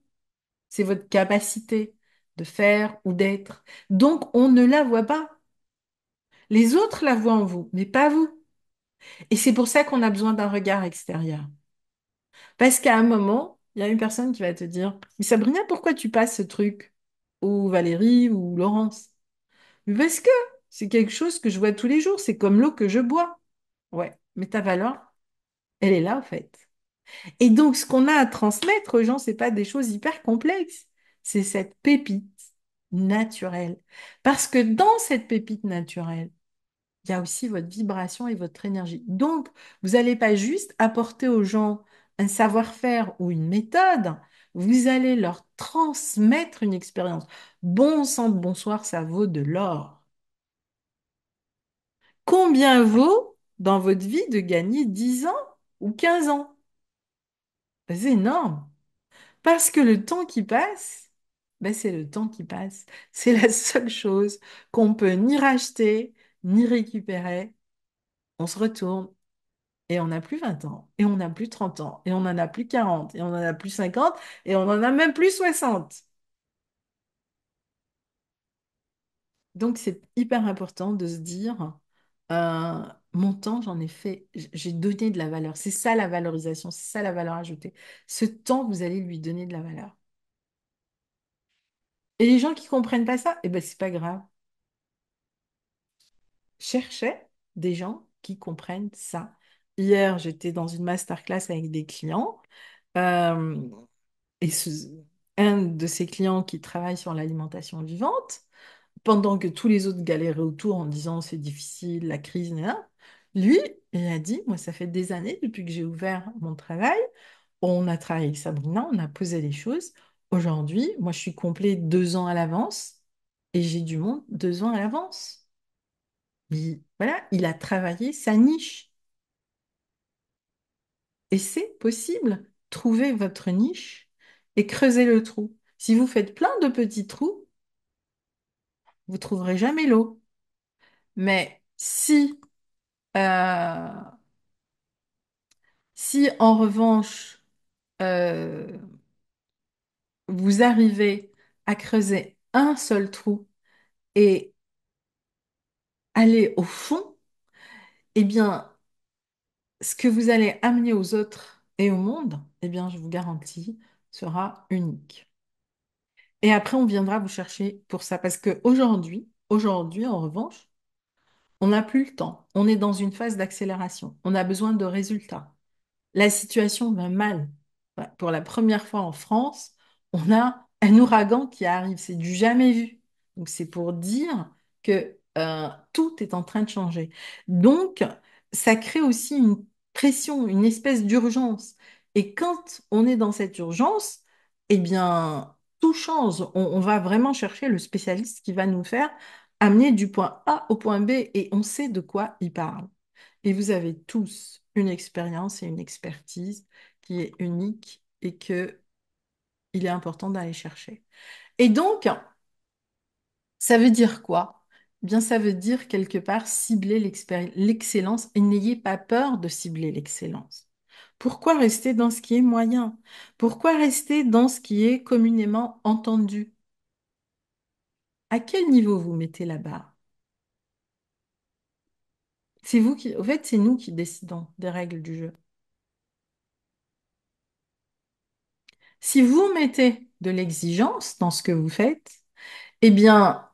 c'est votre capacité de faire ou d'être. Donc, on ne la voit pas. Les autres la voient en vous, mais pas vous. Et c'est pour ça qu'on a besoin d'un regard extérieur. Parce qu'à un moment, il y a une personne qui va te dire, mais Sabrina, pourquoi tu passes ce truc? Ou Valérie ou Laurence. Mais parce que c'est quelque chose que je vois tous les jours, c'est comme l'eau que je bois. Ouais, mais ta valeur, elle est là, en fait. Et donc, ce qu'on a à transmettre aux gens, c'est pas des choses hyper complexes. C'est cette pépite naturelle. Parce que dans cette pépite naturelle, il y a aussi votre vibration et votre énergie. Donc, vous n'allez pas juste apporter aux gens un savoir-faire ou une méthode, vous allez leur transmettre une expérience. Bon sang de bonsoir, ça vaut de l'or. Combien vaut dans votre vie de gagner 10 ans ou 15 ans? C'est énorme. Parce que le temps qui passe, ben c'est le temps qui passe. C'est la seule chose qu'on peut ni racheter, ni récupérer. On se retourne et on n'a plus 20 ans, et on n'a plus 30 ans, et on n'en a plus 40, et on n'en a plus 50, et on n'en a même plus 60. Donc c'est hyper important de se dire, euh, mon temps, j'en ai fait, j'ai donné de la valeur. C'est ça la valorisation, c'est ça la valeur ajoutée. Ce temps, vous allez lui donner de la valeur. Et les gens qui comprennent pas ça, eh ben c'est pas grave. Cherchez des gens qui comprennent ça. Hier, j'étais dans une masterclass avec des clients. euh, et un de ces clients qui travaille sur l'alimentation vivante, pendant que tous les autres galéraient autour en disant c'est difficile, la crise, là, lui, il a dit, moi, ça fait des années depuis que j'ai ouvert mon travail, on a travaillé avec Sabrina, on a posé les choses. Aujourd'hui, moi, je suis complet 2 ans à l'avance et j'ai du monde 2 ans à l'avance. Voilà, il a travaillé sa niche. Et c'est possible. Trouvez votre niche et creusez le trou. Si vous faites plein de petits trous, vous trouverez jamais l'eau. Mais euh, si en revanche, euh, vous arrivez à creuser un seul trou et aller au fond, eh bien, ce que vous allez amener aux autres et au monde, eh bien, je vous garantis, sera unique. Et après, on viendra vous chercher pour ça. Parce qu'aujourd'hui, en revanche, on n'a plus le temps. On est dans une phase d'accélération. On a besoin de résultats. La situation va mal. Voilà. Pour la première fois en France, on a un ouragan qui arrive. C'est du jamais vu. Donc, c'est pour dire que tout est en train de changer. Donc, ça crée aussi une pression, une espèce d'urgence. Et quand on est dans cette urgence, eh bien, tout change. On va vraiment chercher le spécialiste qui va nous faire amener du point A au point B et on sait de quoi il parle. Et vous avez tous une expérience et une expertise qui est unique et que il est important d'aller chercher. Et donc, ça veut dire quoi? Eh bien, ça veut dire quelque part cibler l'excellence et n'ayez pas peur de cibler l'excellence. Pourquoi rester dans ce qui est moyen? Pourquoi rester dans ce qui est communément entendu? À quel niveau vous mettez la barre? C'est vous qui, en fait, c'est nous qui décidons des règles du jeu. Si vous mettez de l'exigence dans ce que vous faites, eh bien,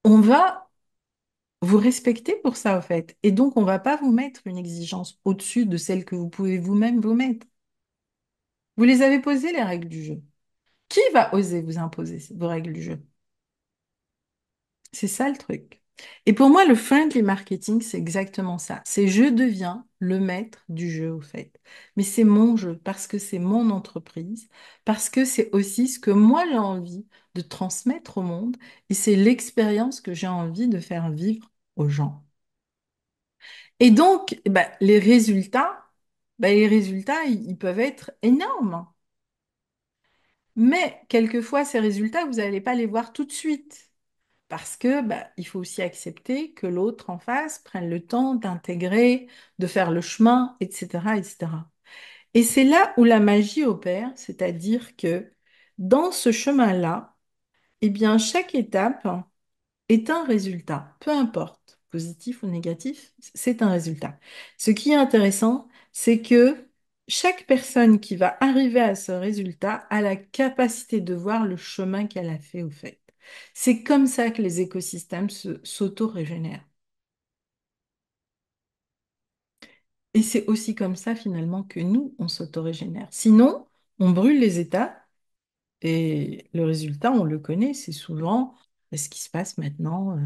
on va vous respecter pour ça, en fait. Et donc, on ne va pas vous mettre une exigence au-dessus de celle que vous pouvez vous-même vous mettre. Vous les avez posées, les règles du jeu. Qui va oser vous imposer vos règles du jeu? C'est ça le truc. Et pour moi, le friendly marketing, c'est exactement ça. C'est je deviens le maître du jeu, au fait. Mais c'est mon jeu, parce que c'est mon entreprise, parce que c'est aussi ce que moi j'ai envie de transmettre au monde, et c'est l'expérience que j'ai envie de faire vivre aux gens. Et donc, eh ben, les résultats, ils peuvent être énormes. Mais quelquefois, ces résultats, vous n'allez pas les voir tout de suite. Parce que bah, il faut aussi accepter que l'autre en face prenne le temps d'intégrer, de faire le chemin, etc., etc. Et c'est là où la magie opère, c'est-à-dire que dans ce chemin-là, eh bien, chaque étape est un résultat, peu importe, positif ou négatif, c'est un résultat. Ce qui est intéressant, c'est que chaque personne qui va arriver à ce résultat a la capacité de voir le chemin qu'elle a fait au fait. C'est comme ça que les écosystèmes s'auto-régénèrent. Et c'est aussi comme ça finalement que nous, on s'auto-régénère. Sinon, on brûle les étapes et le résultat, on le connaît, c'est souvent ce qui se passe maintenant.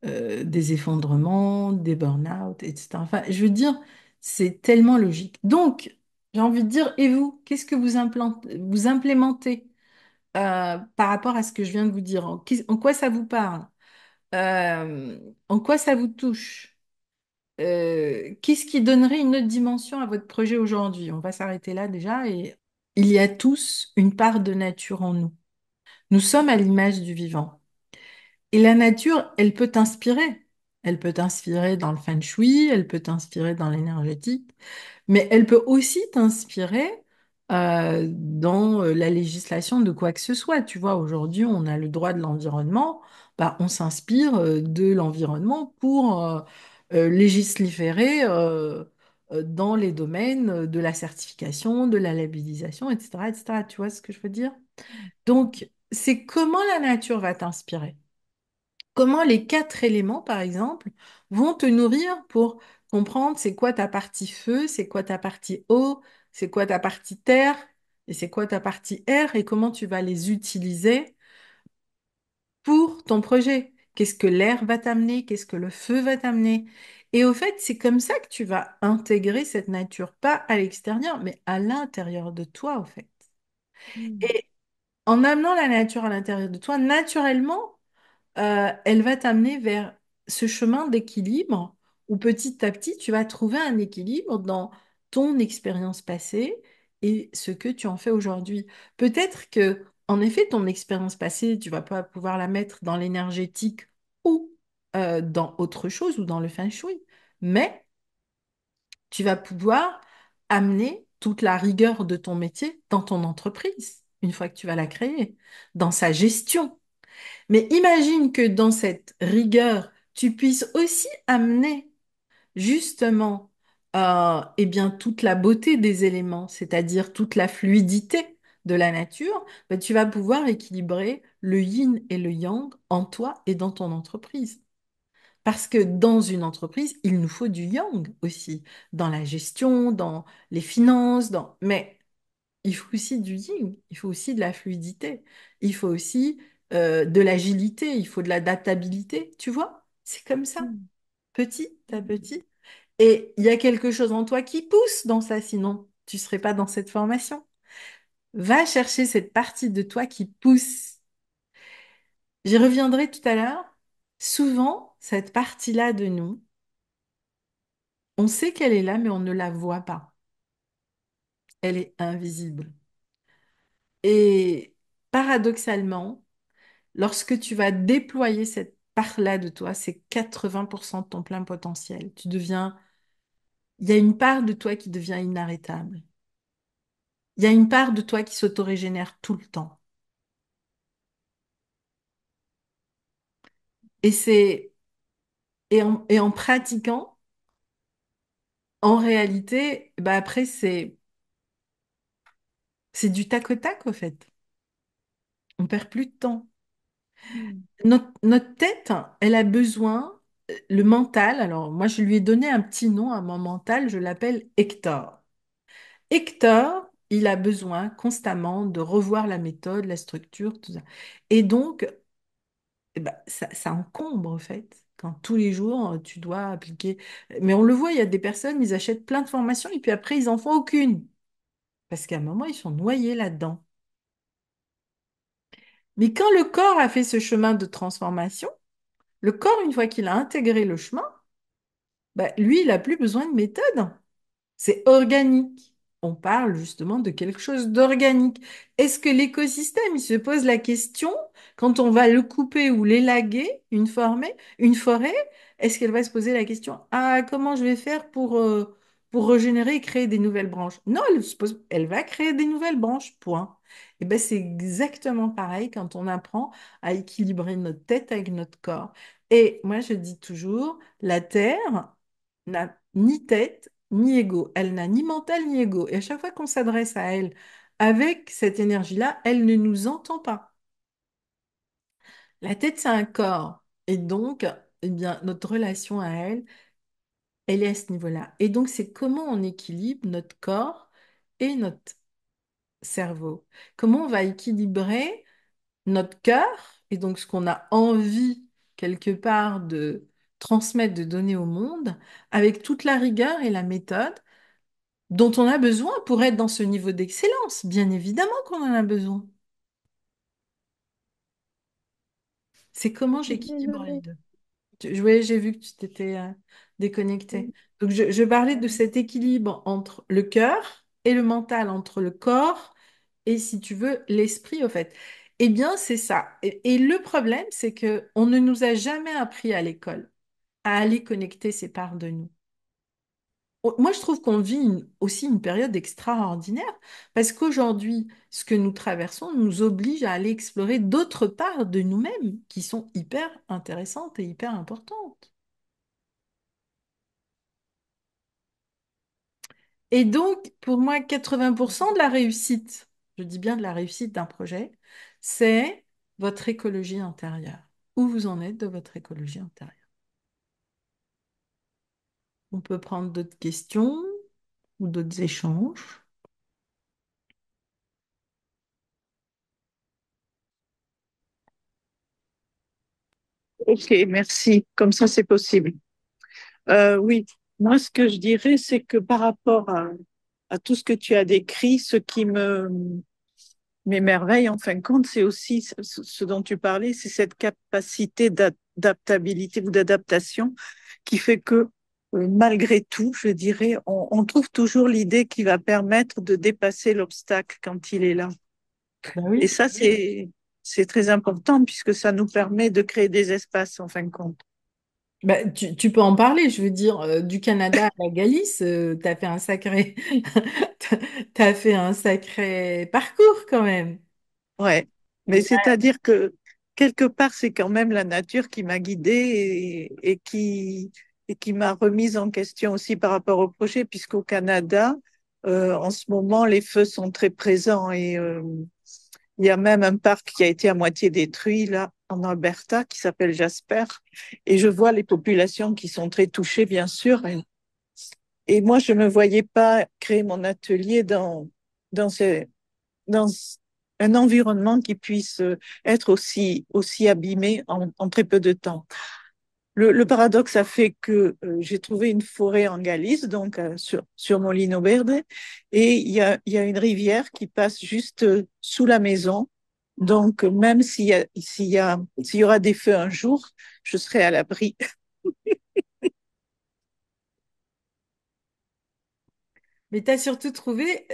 Des effondrements, des burn-out, etc. Enfin, je veux dire, c'est tellement logique. Donc, j'ai envie de dire, et vous, qu'est-ce que vous implémentez par rapport à ce que je viens de vous dire? En quoi ça vous parle? En quoi ça vous touche? Qu'est-ce qui donnerait une autre dimension à votre projet aujourd'hui? On va s'arrêter là déjà. Et il y a tous une part de nature en nous. Nous sommes à l'image du vivant. Et la nature, elle peut t'inspirer. Elle peut t'inspirer dans le feng shui, elle peut t'inspirer dans l'énergétique, mais elle peut aussi t'inspirer dans la législation de quoi que ce soit. Tu vois, aujourd'hui, on a le droit de l'environnement, bah, on s'inspire de l'environnement pour légiférer dans les domaines de la certification, de la labellisation, etc., etc. Tu vois ce que je veux dire? Donc, c'est comment la nature va t'inspirer. Comment les quatre éléments, par exemple, vont te nourrir pour comprendre c'est quoi ta partie feu, c'est quoi ta partie eau, c'est quoi ta partie terre et c'est quoi ta partie air et comment tu vas les utiliser pour ton projet. Qu'est-ce que l'air va t'amener, qu'est-ce que le feu va t'amener. Et au fait, c'est comme ça que tu vas intégrer cette nature, pas à l'extérieur, mais à l'intérieur de toi, au fait. Mm. Et en amenant la nature à l'intérieur de toi, naturellement, elle va t'amener vers ce chemin d'équilibre où petit à petit, tu vas trouver un équilibre dans ton expérience passée et ce que tu en fais aujourd'hui. Peut-être que, en effet, ton expérience passée, tu vas pas pouvoir la mettre dans l'énergétique ou dans autre chose ou dans le feng shui, mais tu vas pouvoir amener toute la rigueur de ton métier dans ton entreprise, une fois que tu vas la créer, dans sa gestion. Mais imagine que dans cette rigueur, tu puisses aussi amener justement eh bien, toute la beauté des éléments, c'est-à-dire toute la fluidité de la nature, ben, tu vas pouvoir équilibrer le yin et le yang en toi et dans ton entreprise. Parce que dans une entreprise, il nous faut du yang aussi, dans la gestion, dans les finances, mais il faut aussi du yin, il faut aussi de la fluidité, il faut aussi de l'agilité, il faut de l'adaptabilité, tu vois? C'est comme ça, Mm. petit à petit. Et il y a quelque chose en toi qui pousse dans ça, sinon tu ne serais pas dans cette formation. Va chercher cette partie de toi qui pousse. J'y reviendrai tout à l'heure. Souvent, cette partie-là de nous, on sait qu'elle est là, mais on ne la voit pas. Elle est invisible. Et paradoxalement, lorsque tu vas déployer cette part-là de toi, c'est 80% de ton plein potentiel. Il y a une part de toi qui devient inarrêtable. Il y a une part de toi qui s'autorégénère tout le temps. Et en pratiquant, en réalité, bah après, c'est du tac au tac, au fait. On perd plus de temps. Mm. Notre tête, elle a besoin. le mental, alors moi je lui ai donné un petit nom à mon mental, je l'appelle Hector. Hector, il a besoin constamment de revoir la méthode, la structure, tout ça. Et donc, eh ben, ça encombre en fait. Quand tous les jours, tu dois appliquer. Mais on le voit, il y a des personnes, ils achètent plein de formations et puis après, ils n'en font aucune. Parce qu'à un moment, ils sont noyés là-dedans. Mais quand le corps a fait ce chemin de transformation, le corps, une fois qu'il a intégré le chemin, bah, lui, il n'a plus besoin de méthode. C'est organique. On parle justement de quelque chose d'organique. Est-ce que l'écosystème, il se pose la question, quand on va le couper ou l'élaguer, une forêt, est-ce qu'elle va se poser la question, ah, comment je vais faire pour régénérer et créer des nouvelles branches? Non, elle va créer des nouvelles branches, point. Et ben, c'est exactement pareil quand on apprend à équilibrer notre tête avec notre corps. Et moi, je dis toujours, la Terre n'a ni tête ni ego. Elle n'a ni mental ni ego. Et à chaque fois qu'on s'adresse à elle avec cette énergie-là, elle ne nous entend pas. La tête, c'est un corps. Et donc, eh bien, notre relation à elle, elle est à ce niveau-là. Et donc, c'est comment on équilibre notre corps et notre cerveau. Comment on va équilibrer notre cœur et donc ce qu'on a envie quelque part de transmettre, de donner au monde, avec toute la rigueur et la méthode dont on a besoin pour être dans ce niveau d'excellence. Bien évidemment qu'on en a besoin. C'est comment j'équilibre les deux. Oui, j'ai vu que tu t'étais déconnecté. Donc, je parlais de cet équilibre entre le cœur et le mental, entre le corps et, si tu veux, l'esprit, au fait. Eh bien, c'est ça. Et le problème, c'est que on ne nous a jamais appris à l'école à aller connecter ces parts de nous. Moi, je trouve qu'on vit aussi une période extraordinaire parce qu'aujourd'hui, ce que nous traversons nous oblige à aller explorer d'autres parts de nous-mêmes qui sont hyper intéressantes et hyper importantes. Et donc, pour moi, 80% de la réussite, je dis bien de la réussite d'un projet, c'est votre écologie intérieure. Où vous en êtes de votre écologie intérieure? On peut prendre d'autres questions ou d'autres échanges. Ok, merci. Comme ça, c'est possible. Oui, moi, ce que je dirais, c'est que par rapport à tout ce que tu as décrit, ce qui m'émerveille, en fin de compte, c'est aussi ce dont tu parlais, c'est cette capacité d'adaptabilité ou d'adaptation qui fait que, malgré tout, je dirais, on trouve toujours l'idée qui va permettre de dépasser l'obstacle quand il est là. Ben Et oui. ça, c'est très important puisque ça nous permet de créer des espaces, en fin de compte. Bah, tu peux en parler, je veux dire, du Canada à la Galice, t'as fait un sacré, t'as fait un sacré parcours quand même. Ouais, mais Et c'est-à-dire que quelque part, c'est quand même la nature qui m'a guidée et qui m'a remise en question aussi par rapport au projet, puisqu'au Canada, en ce moment, les feux sont très présents et il y a même un parc qui a été à moitié détruit là en Alberta qui s'appelle Jasper. Et je vois les populations qui sont très touchées, bien sûr. Et moi, je me voyais pas créer mon atelier dans ces dans un environnement qui puisse être aussi abîmé en très peu de temps. Le paradoxe a fait que j'ai trouvé une forêt en Galice, donc sur Molino Verde, et il y a une rivière qui passe juste sous la maison. Donc, même s'il y aura des feux un jour, je serai à l'abri. mais tu as surtout trouvé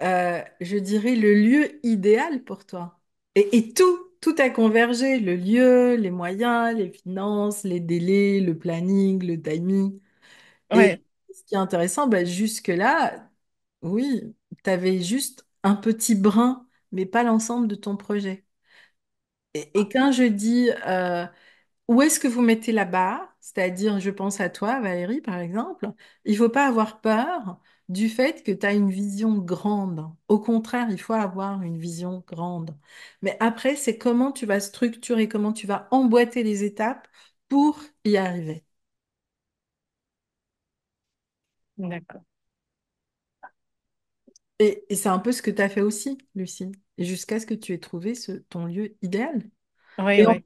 je dirais, le lieu idéal pour toi. Et tout a convergé, le lieu, les moyens, les finances, les délais, le planning, le timing. Et Ouais, ce qui est intéressant, bah, jusque-là, oui, tu avais juste un petit brin, mais pas l'ensemble de ton projet. Et quand je dis où est-ce que vous mettez la barre, c'est-à-dire, je pense à toi, Valérie, par exemple, il faut pas avoir peur du fait que tu as une vision grande. Au contraire, il faut avoir une vision grande. Mais après, c'est comment tu vas structurer, comment tu vas emboîter les étapes pour y arriver. D'accord. Et c'est un peu ce que tu as fait aussi, Lucie, et jusqu'à ce que tu aies trouvé ton lieu idéal. Oui, Et en, oui,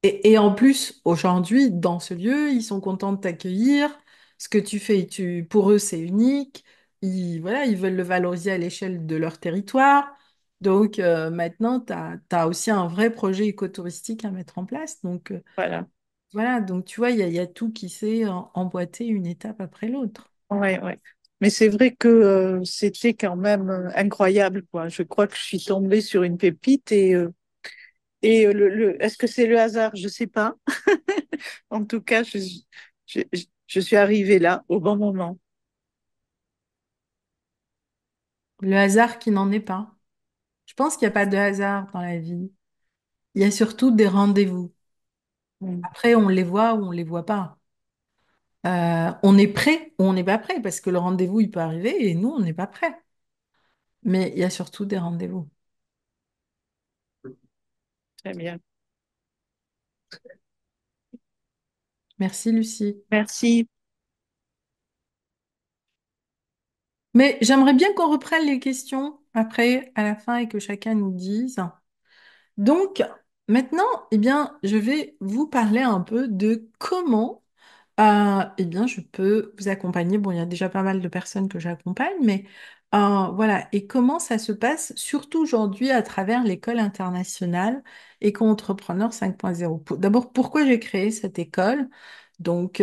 et en plus, aujourd'hui, dans ce lieu, ils sont contents de t'accueillir. Ce que tu fais, pour eux, c'est unique. Voilà, ils veulent le valoriser à l'échelle de leur territoire. Donc maintenant, tu as aussi un vrai projet écotouristique à mettre en place. Donc voilà. voilà, donc tu vois, il y a tout qui s'est emboîté une étape après l'autre. Oui, oui. Mais c'est vrai que c'était quand même incroyable, quoi. Je crois que je suis tombée sur une pépite et est-ce que c'est le hasard? Je sais pas. En tout cas, je suis arrivée là au bon moment. Le hasard qui n'en est pas. Je pense qu'il n'y a pas de hasard dans la vie. Il y a surtout des rendez-vous. Mm. Après, on les voit ou on les voit pas. On est prêt ou on n'est pas prêt parce que le rendez-vous, il peut arriver et nous, on n'est pas prêt. Mais il y a surtout des rendez-vous. Très bien. Merci, Lucie. Merci. Mais j'aimerais bien qu'on reprenne les questions après, à la fin, et que chacun nous dise. Donc, maintenant, eh bien, je vais vous parler un peu de comment, eh bien, je peux vous accompagner. Bon, il y a déjà pas mal de personnes que j'accompagne, mais voilà. Et comment ça se passe, surtout aujourd'hui, à travers l'école internationale Éco-entrepreneur 5.0. D'abord, pourquoi j'ai créé cette école? Donc,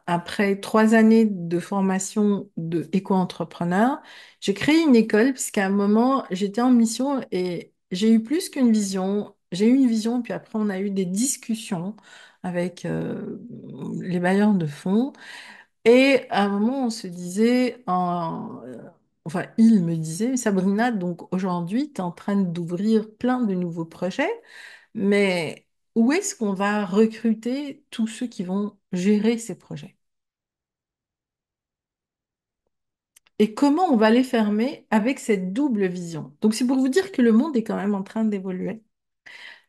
après 3 années de formation de éco-entrepreneur, j'ai créé une école puisqu'à un moment, j'étais en mission et j'ai eu plus qu'une vision. J'ai eu une vision, puis après, on a eu des discussions avec les bailleurs de fonds. Et à un moment, on se disait, enfin, il me disait, Sabrina, donc aujourd'hui, tu es en train d'ouvrir plein de nouveaux projets, mais où est-ce qu'on va recruter tous ceux qui vont gérer ces projets? Et comment on va les fermer avec cette double vision? Donc, c'est pour vous dire que le monde est quand même en train d'évoluer.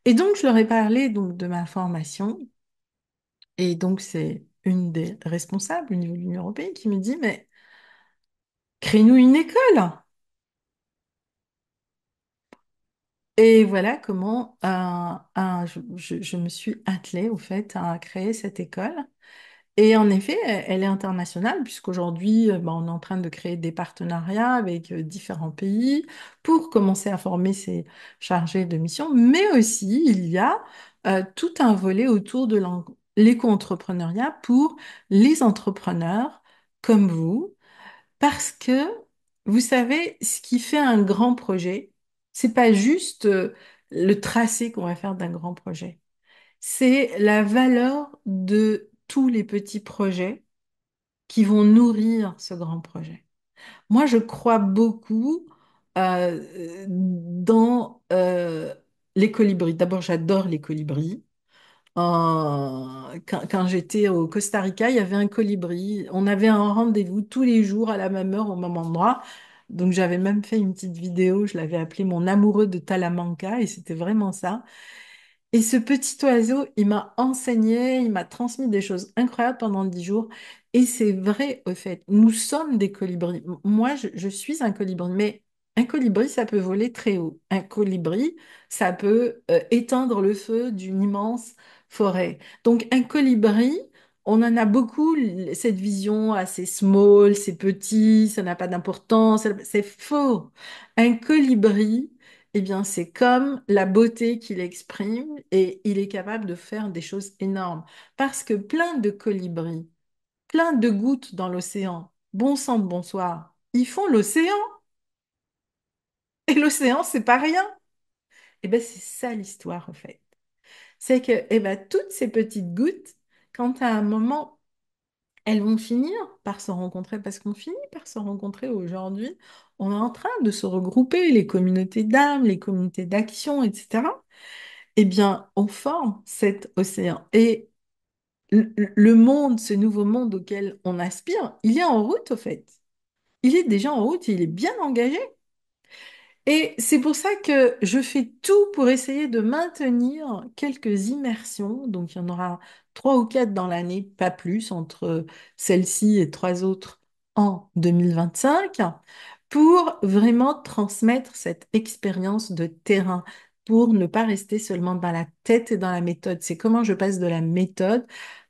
Et donc, je leur ai parlé donc, de ma formation. Et donc, c'est une des responsables au niveau de l'Union européenne qui me dit, mais crée-nous une école. Et voilà comment je me suis attelée au fait à créer cette école. Et en effet, elle est internationale, puisqu'aujourd'hui, ben, on est en train de créer des partenariats avec différents pays pour commencer à former ces chargés de mission. Mais aussi, il y a tout un volet autour de l'éco-entrepreneuriat pour les entrepreneurs comme vous, parce que vous savez, ce qui fait un grand projet, c'est pas juste le tracé qu'on va faire d'un grand projet. C'est la valeur de tous les petits projets qui vont nourrir ce grand projet. Moi, je crois beaucoup dans les colibris. D'abord, j'adore les colibris. Quand j'étais au Costa Rica, il y avait un colibri. On avait un rendez-vous tous les jours à la même heure, au même endroit. Donc, j'avais même fait une petite vidéo. Je l'avais appelé Mon amoureux de Talamanca et c'était vraiment ça. Et ce petit oiseau, il m'a enseigné, il m'a transmis des choses incroyables pendant 10 jours. Et c'est vrai, au fait, nous sommes des colibris. Moi, je suis un colibri, mais un colibri, ça peut voler très haut. Un colibri, ça peut éteindre le feu d'une immense forêt. Donc, un colibri, on en a beaucoup, cette vision assez small, c'est petit, ça n'a pas d'importance. C'est faux. Un colibri, eh bien, c'est comme la beauté qu'il exprime et il est capable de faire des choses énormes. Parce que plein de colibris, plein de gouttes dans l'océan, bon sang de bonsoir, ils font l'océan. Et l'océan, c'est pas rien. Eh bien, c'est ça l'histoire, en fait. C'est que eh ben, toutes ces petites gouttes, quand à un moment, elles vont finir par se rencontrer, parce qu'on finit par se rencontrer aujourd'hui, on est en train de se regrouper, les communautés d'âme, les communautés d'action, etc. Eh bien, on forme cet océan. Et le monde, ce nouveau monde auquel on aspire, il est en route, au fait. Il est déjà en route, il est bien engagé. Et c'est pour ça que je fais tout pour essayer de maintenir quelques immersions. Donc, il y en aura trois ou quatre dans l'année, pas plus, entre celle-ci et trois autres en 2025, pour vraiment transmettre cette expérience de terrain, pour ne pas rester seulement dans la tête et dans la méthode. C'est comment je passe de la méthode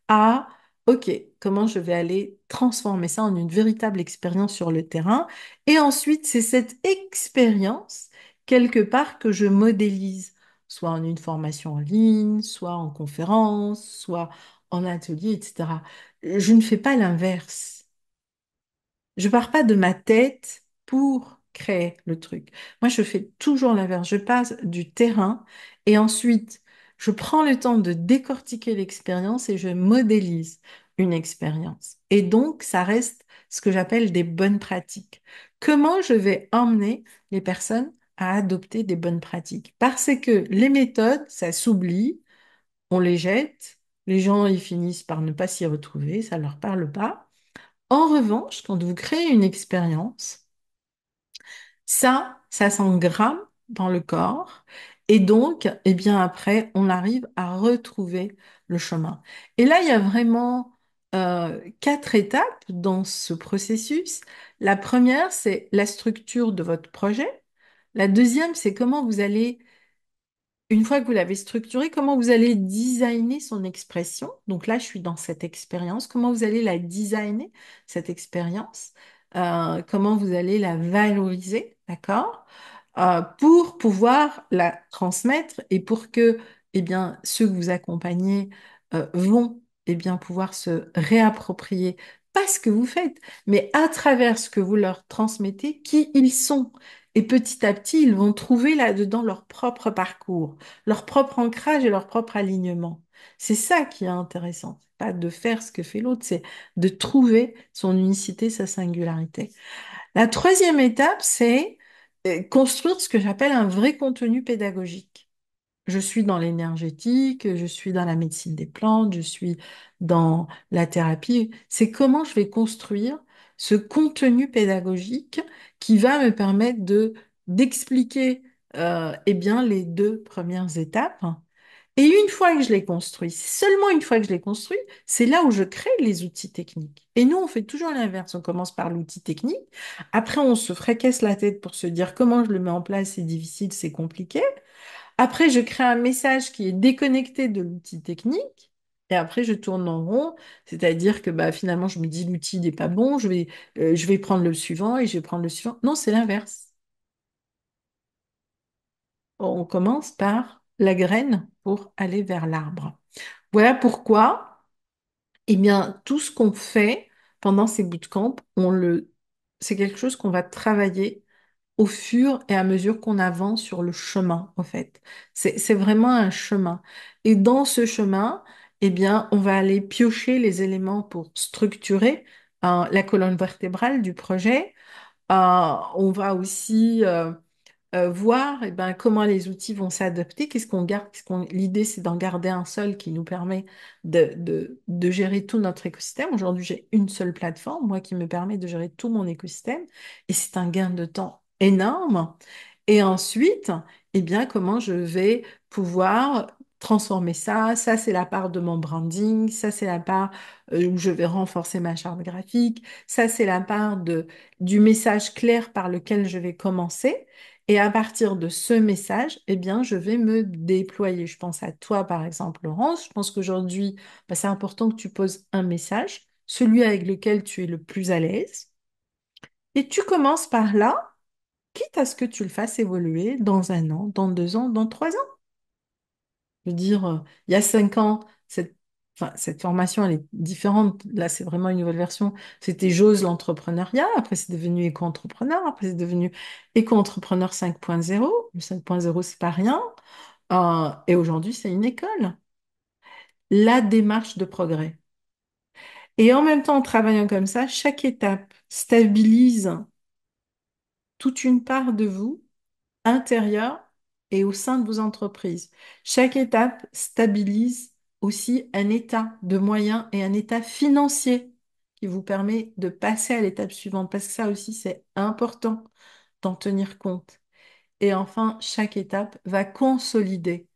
à, OK, comment je vais aller transformer ça en une véritable expérience sur le terrain. Et ensuite, c'est cette expérience, quelque part, que je modélise, soit en une formation en ligne, soit en conférence, soit en atelier, etc. Je ne fais pas l'inverse. Je pars pas de ma tête pour créer le truc. Moi, je fais toujours l'inverse. Je passe du terrain et ensuite, je prends le temps de décortiquer l'expérience et je modélise une expérience. Et donc, ça reste ce que j'appelle des bonnes pratiques. Comment je vais emmener les personnes à adopter des bonnes pratiques? Parce que les méthodes, ça s'oublie, on les jette, les gens, ils finissent par ne pas s'y retrouver, ça ne leur parle pas. En revanche, quand vous créez une expérience, ça s'engramme dans le corps et donc, eh bien après, on arrive à retrouver le chemin. Et là, il y a vraiment quatre étapes dans ce processus. La première, c'est la structure de votre projet. La deuxième, c'est comment vous allez une fois que vous l'avez structuré, comment vous allez designer son expression? Donc là, je suis dans cette expérience. Comment vous allez la designer, cette expérience? Comment vous allez la valoriser, d'accord? Pour pouvoir la transmettre et pour que, eh bien, ceux que vous accompagnez, vont, eh bien, pouvoir se réapproprier pas ce que vous faites, mais à travers ce que vous leur transmettez, qui ils sont. Et petit à petit, ils vont trouver là-dedans leur propre parcours, leur propre ancrage et leur propre alignement. C'est ça qui est intéressant. C'est pas de faire ce que fait l'autre, c'est de trouver son unicité, sa singularité. La troisième étape, c'est construire ce que j'appelle un vrai contenu pédagogique. Je suis dans l'énergétique, je suis dans la médecine des plantes, je suis dans la thérapie. C'est comment je vais construire ce contenu pédagogique qui va me permettre de d'expliquer eh bien les deux premières étapes. Et une fois que je l'ai construit, seulement une fois que je l'ai construit, c'est là où je crée les outils techniques. Et nous, on fait toujours l'inverse. On commence par l'outil technique. Après, on se fracasse la tête pour se dire comment je le mets en place, c'est difficile, c'est compliqué. Après, je crée un message qui est déconnecté de l'outil technique. Et après, je tourne en rond, c'est-à-dire que bah, finalement, je me dis l'outil n'est pas bon, je vais prendre le suivant et je vais prendre le suivant. Non, c'est l'inverse. On commence par la graine pour aller vers l'arbre. Voilà pourquoi, eh bien, tout ce qu'on fait pendant ces bootcamps, c'est quelque chose qu'on va travailler au fur et à mesure qu'on avance sur le chemin, en fait. C'est vraiment un chemin. Et dans ce chemin, eh bien, on va aller piocher les éléments pour structurer la colonne vertébrale du projet. On va aussi voir eh ben, comment les outils vont s'adapter, qu'est-ce qu'on garde, l'idée c'est d'en garder un seul qui nous permet de gérer tout notre écosystème. Aujourd'hui, j'ai une seule plateforme, moi, qui me permet de gérer tout mon écosystème et c'est un gain de temps énorme. Et ensuite, eh bien, comment je vais pouvoir transformer ça. Ça, c'est la part de mon branding. Ça, c'est la part où je vais renforcer ma charte graphique. Ça, c'est la part du message clair par lequel je vais commencer. Et à partir de ce message, eh bien, je vais me déployer. Je pense à toi, par exemple, Laurence. Je pense qu'aujourd'hui, bah, c'est important que tu poses un message, celui avec lequel tu es le plus à l'aise. Et tu commences par là, quitte à ce que tu le fasses évoluer dans un an, dans 2 ans, dans 3 ans. Je veux dire, il y a 5 ans, cette formation, elle est différente. Là, c'est vraiment une nouvelle version. C'était J'ose l'entrepreneuriat. Après, c'est devenu éco-entrepreneur. Après, c'est devenu éco-entrepreneur 5.0. Le 5.0, c'est pas rien. Et aujourd'hui, c'est une école. La démarche de progrès. Et en même temps, en travaillant comme ça, chaque étape stabilise toute une part de vous intérieur et au sein de vos entreprises. Chaque étape stabilise aussi un état de moyens et un état financier qui vous permet de passer à l'étape suivante, parce que ça aussi, c'est important d'en tenir compte. Et enfin, chaque étape va consolider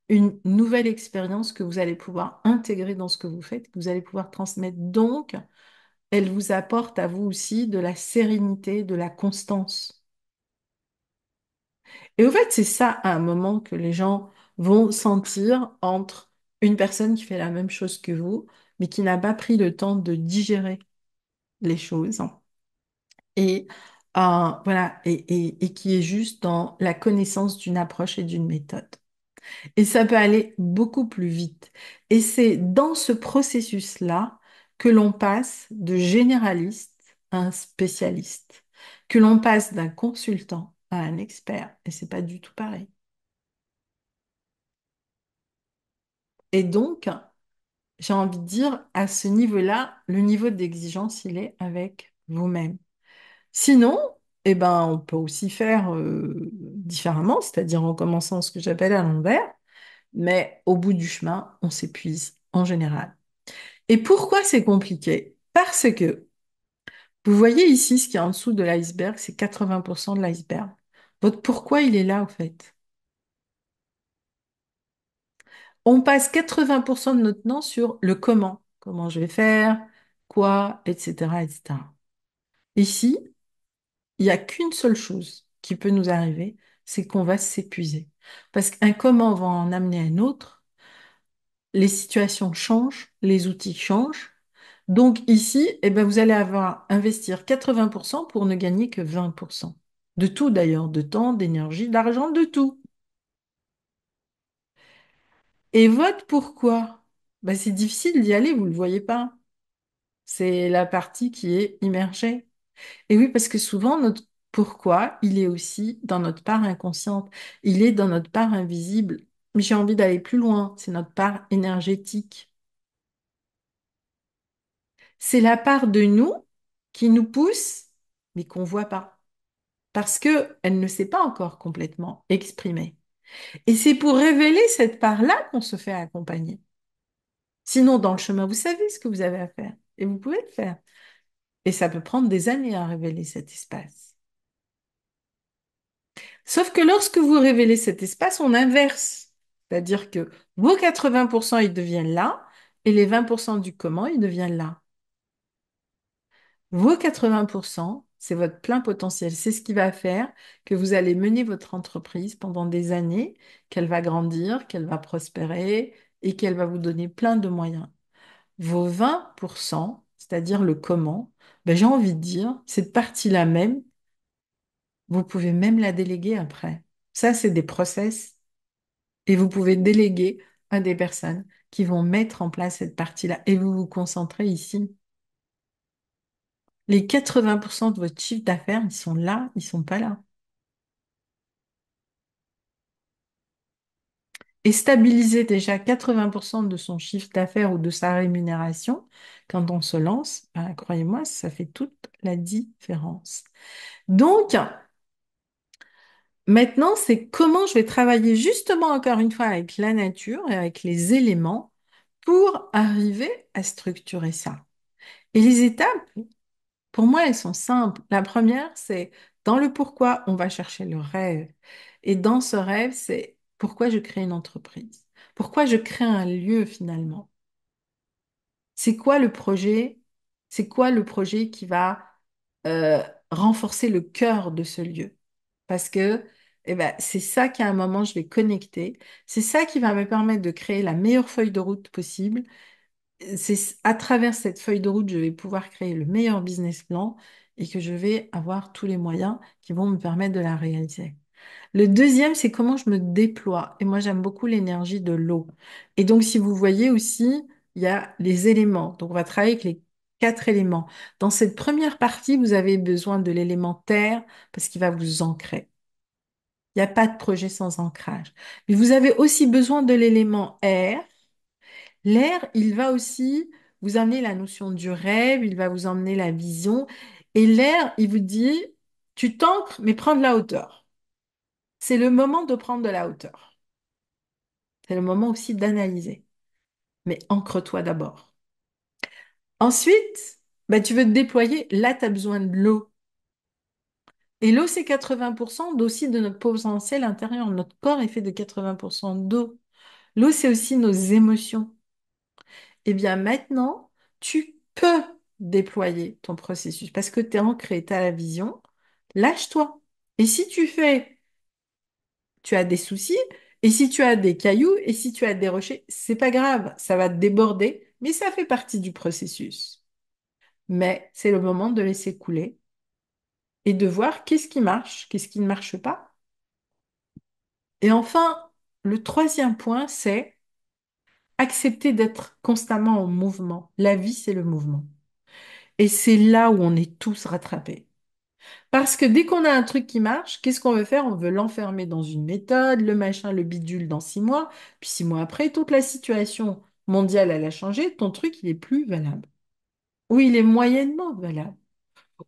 une nouvelle expérience que vous allez pouvoir intégrer dans ce que vous faites, que vous allez pouvoir transmettre. Donc, elle vous apporte à vous aussi de la sérénité, de la constance. Et au fait, c'est ça à un moment que les gens vont sentir entre une personne qui fait la même chose que vous, mais qui n'a pas pris le temps de digérer les choses et voilà et qui est juste dans la connaissance d'une approche et d'une méthode. Et ça peut aller beaucoup plus vite. Et c'est dans ce processus-là que l'on passe de généraliste à un spécialiste, que l'on passe d'un consultant à un expert. Et c'est pas du tout pareil. Et donc, j'ai envie de dire, à ce niveau-là, le niveau d'exigence, il est avec vous-même. Sinon, eh ben, on peut aussi faire différemment, c'est-à-dire en commençant ce que j'appelle à l'envers, mais au bout du chemin, on s'épuise en général. Et pourquoi c'est compliqué? Parce que vous voyez ici ce qui est en dessous de l'iceberg, c'est 80% de l'iceberg. Votre pourquoi il est là, au fait. On passe 80% de notre temps sur le comment. Comment je vais faire, quoi, etc., etc. Ici, il n'y a qu'une seule chose qui peut nous arriver, c'est qu'on va s'épuiser. Parce qu'un comment va en amener un autre, les situations changent, les outils changent. Donc ici, eh ben, vous allez avoir investir 80% pour ne gagner que 20%. De tout d'ailleurs, de temps, d'énergie, d'argent, de tout. Et votre pourquoi? Ben, c'est difficile d'y aller, vous ne le voyez pas. C'est la partie qui est immergée. Et oui, parce que souvent, notre pourquoi, il est aussi dans notre part inconsciente. Il est dans notre part invisible. Mais j'ai envie d'aller plus loin. C'est notre part énergétique. C'est la part de nous qui nous pousse, mais qu'on ne voit pas. Parce qu'elle ne s'est pas encore complètement exprimée. Et c'est pour révéler cette part-là qu'on se fait accompagner. Sinon, dans le chemin, vous savez ce que vous avez à faire. Et vous pouvez le faire. Et ça peut prendre des années à révéler cet espace. Sauf que lorsque vous révélez cet espace, on inverse. C'est-à-dire que vos 80%, ils deviennent là, et les 20% du comment, ils deviennent là. Vos 80%, c'est votre plein potentiel. C'est ce qui va faire que vous allez mener votre entreprise pendant des années, qu'elle va grandir, qu'elle va prospérer et qu'elle va vous donner plein de moyens. Vos 20%, c'est-à-dire le comment, ben, j'ai envie de dire, cette partie-là même, vous pouvez même la déléguer après. Ça, c'est des process et vous pouvez déléguer à des personnes qui vont mettre en place cette partie-là et vous vous concentrez ici. Les 80% de votre chiffre d'affaires, ils sont là, ils sont pas là. Et stabiliser déjà 80% de son chiffre d'affaires ou de sa rémunération quand on se lance, ben, croyez-moi, ça fait toute la différence. Donc, maintenant, c'est comment je vais travailler justement encore une fois avec la nature et avec les éléments pour arriver à structurer ça. Et les étapes, pour moi, elles sont simples. La première, c'est dans le pourquoi, on va chercher le rêve. Et dans ce rêve, c'est pourquoi je crée une entreprise. Pourquoi je crée un lieu finalement. C'est quoi le projet? C'est quoi le projet qui va euh, renforcer le cœur de ce lieu? Parce que eh ben, c'est ça qu'à un moment, je vais connecter. C'est ça qui va me permettre de créer la meilleure feuille de route possible. C'est à travers cette feuille de route, je vais pouvoir créer le meilleur business plan et que je vais avoir tous les moyens qui vont me permettre de la réaliser. Le deuxième, c'est comment je me déploie. Et moi, j'aime beaucoup l'énergie de l'eau. Et donc, si vous voyez aussi, il y a les éléments. Donc, on va travailler avec les 4 éléments. Dans cette première partie, vous avez besoin de l'élément terre parce qu'il va vous ancrer. Il n'y a pas de projet sans ancrage. Mais vous avez aussi besoin de l'élément air. L'air, il va aussi vous amener la notion du rêve, il va vous emmener la vision. Et l'air, il vous dit, tu t'ancres, mais prends de la hauteur. C'est le moment de prendre de la hauteur. C'est le moment aussi d'analyser. Mais ancre-toi d'abord. Ensuite, bah, tu veux te déployer. Là, tu as besoin de l'eau. Et l'eau, c'est 80% aussi de notre potentiel intérieur. Notre corps est fait de 80% d'eau. L'eau, c'est aussi nos émotions. Eh bien, maintenant, tu peux déployer ton processus parce que tu es ancré, tu as la vision. Lâche-toi. Et si tu fais, tu as des soucis, et si tu as des cailloux, et si tu as des rochers, c'est pas grave, ça va te déborder, mais ça fait partie du processus. Mais c'est le moment de laisser couler et de voir qu'est-ce qui marche, qu'est-ce qui ne marche pas. Et enfin, le troisième point, c'est accepter d'être constamment en mouvement. La vie, c'est le mouvement. Et c'est là où on est tous rattrapés. Parce que dès qu'on a un truc qui marche, qu'est-ce qu'on veut faire? On veut l'enfermer dans une méthode, le machin, le bidule dans 6 mois. Puis 6 mois après, toute la situation mondiale, elle a changé. Ton truc, il est plus valable. Ou il est moyennement valable.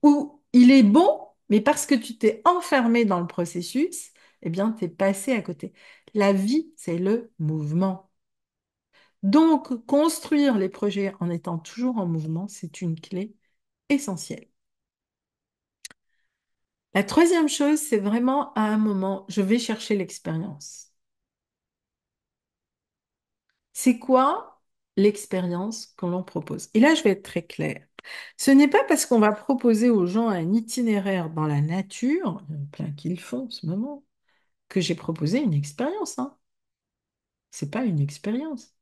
Ou il est bon, mais parce que tu t'es enfermé dans le processus, eh bien, tu es passé à côté. La vie, c'est le mouvement. Donc, construire les projets en étant toujours en mouvement, c'est une clé essentielle. La troisième chose, c'est vraiment à un moment, je vais chercher l'expérience. C'est quoi l'expérience qu'on l'on propose? Et là, je vais être très claire. Ce n'est pas parce qu'on va proposer aux gens un itinéraire dans la nature, il y en a plein qui le font en ce moment, que j'ai proposé une expérience, hein. C'est pas une expérience.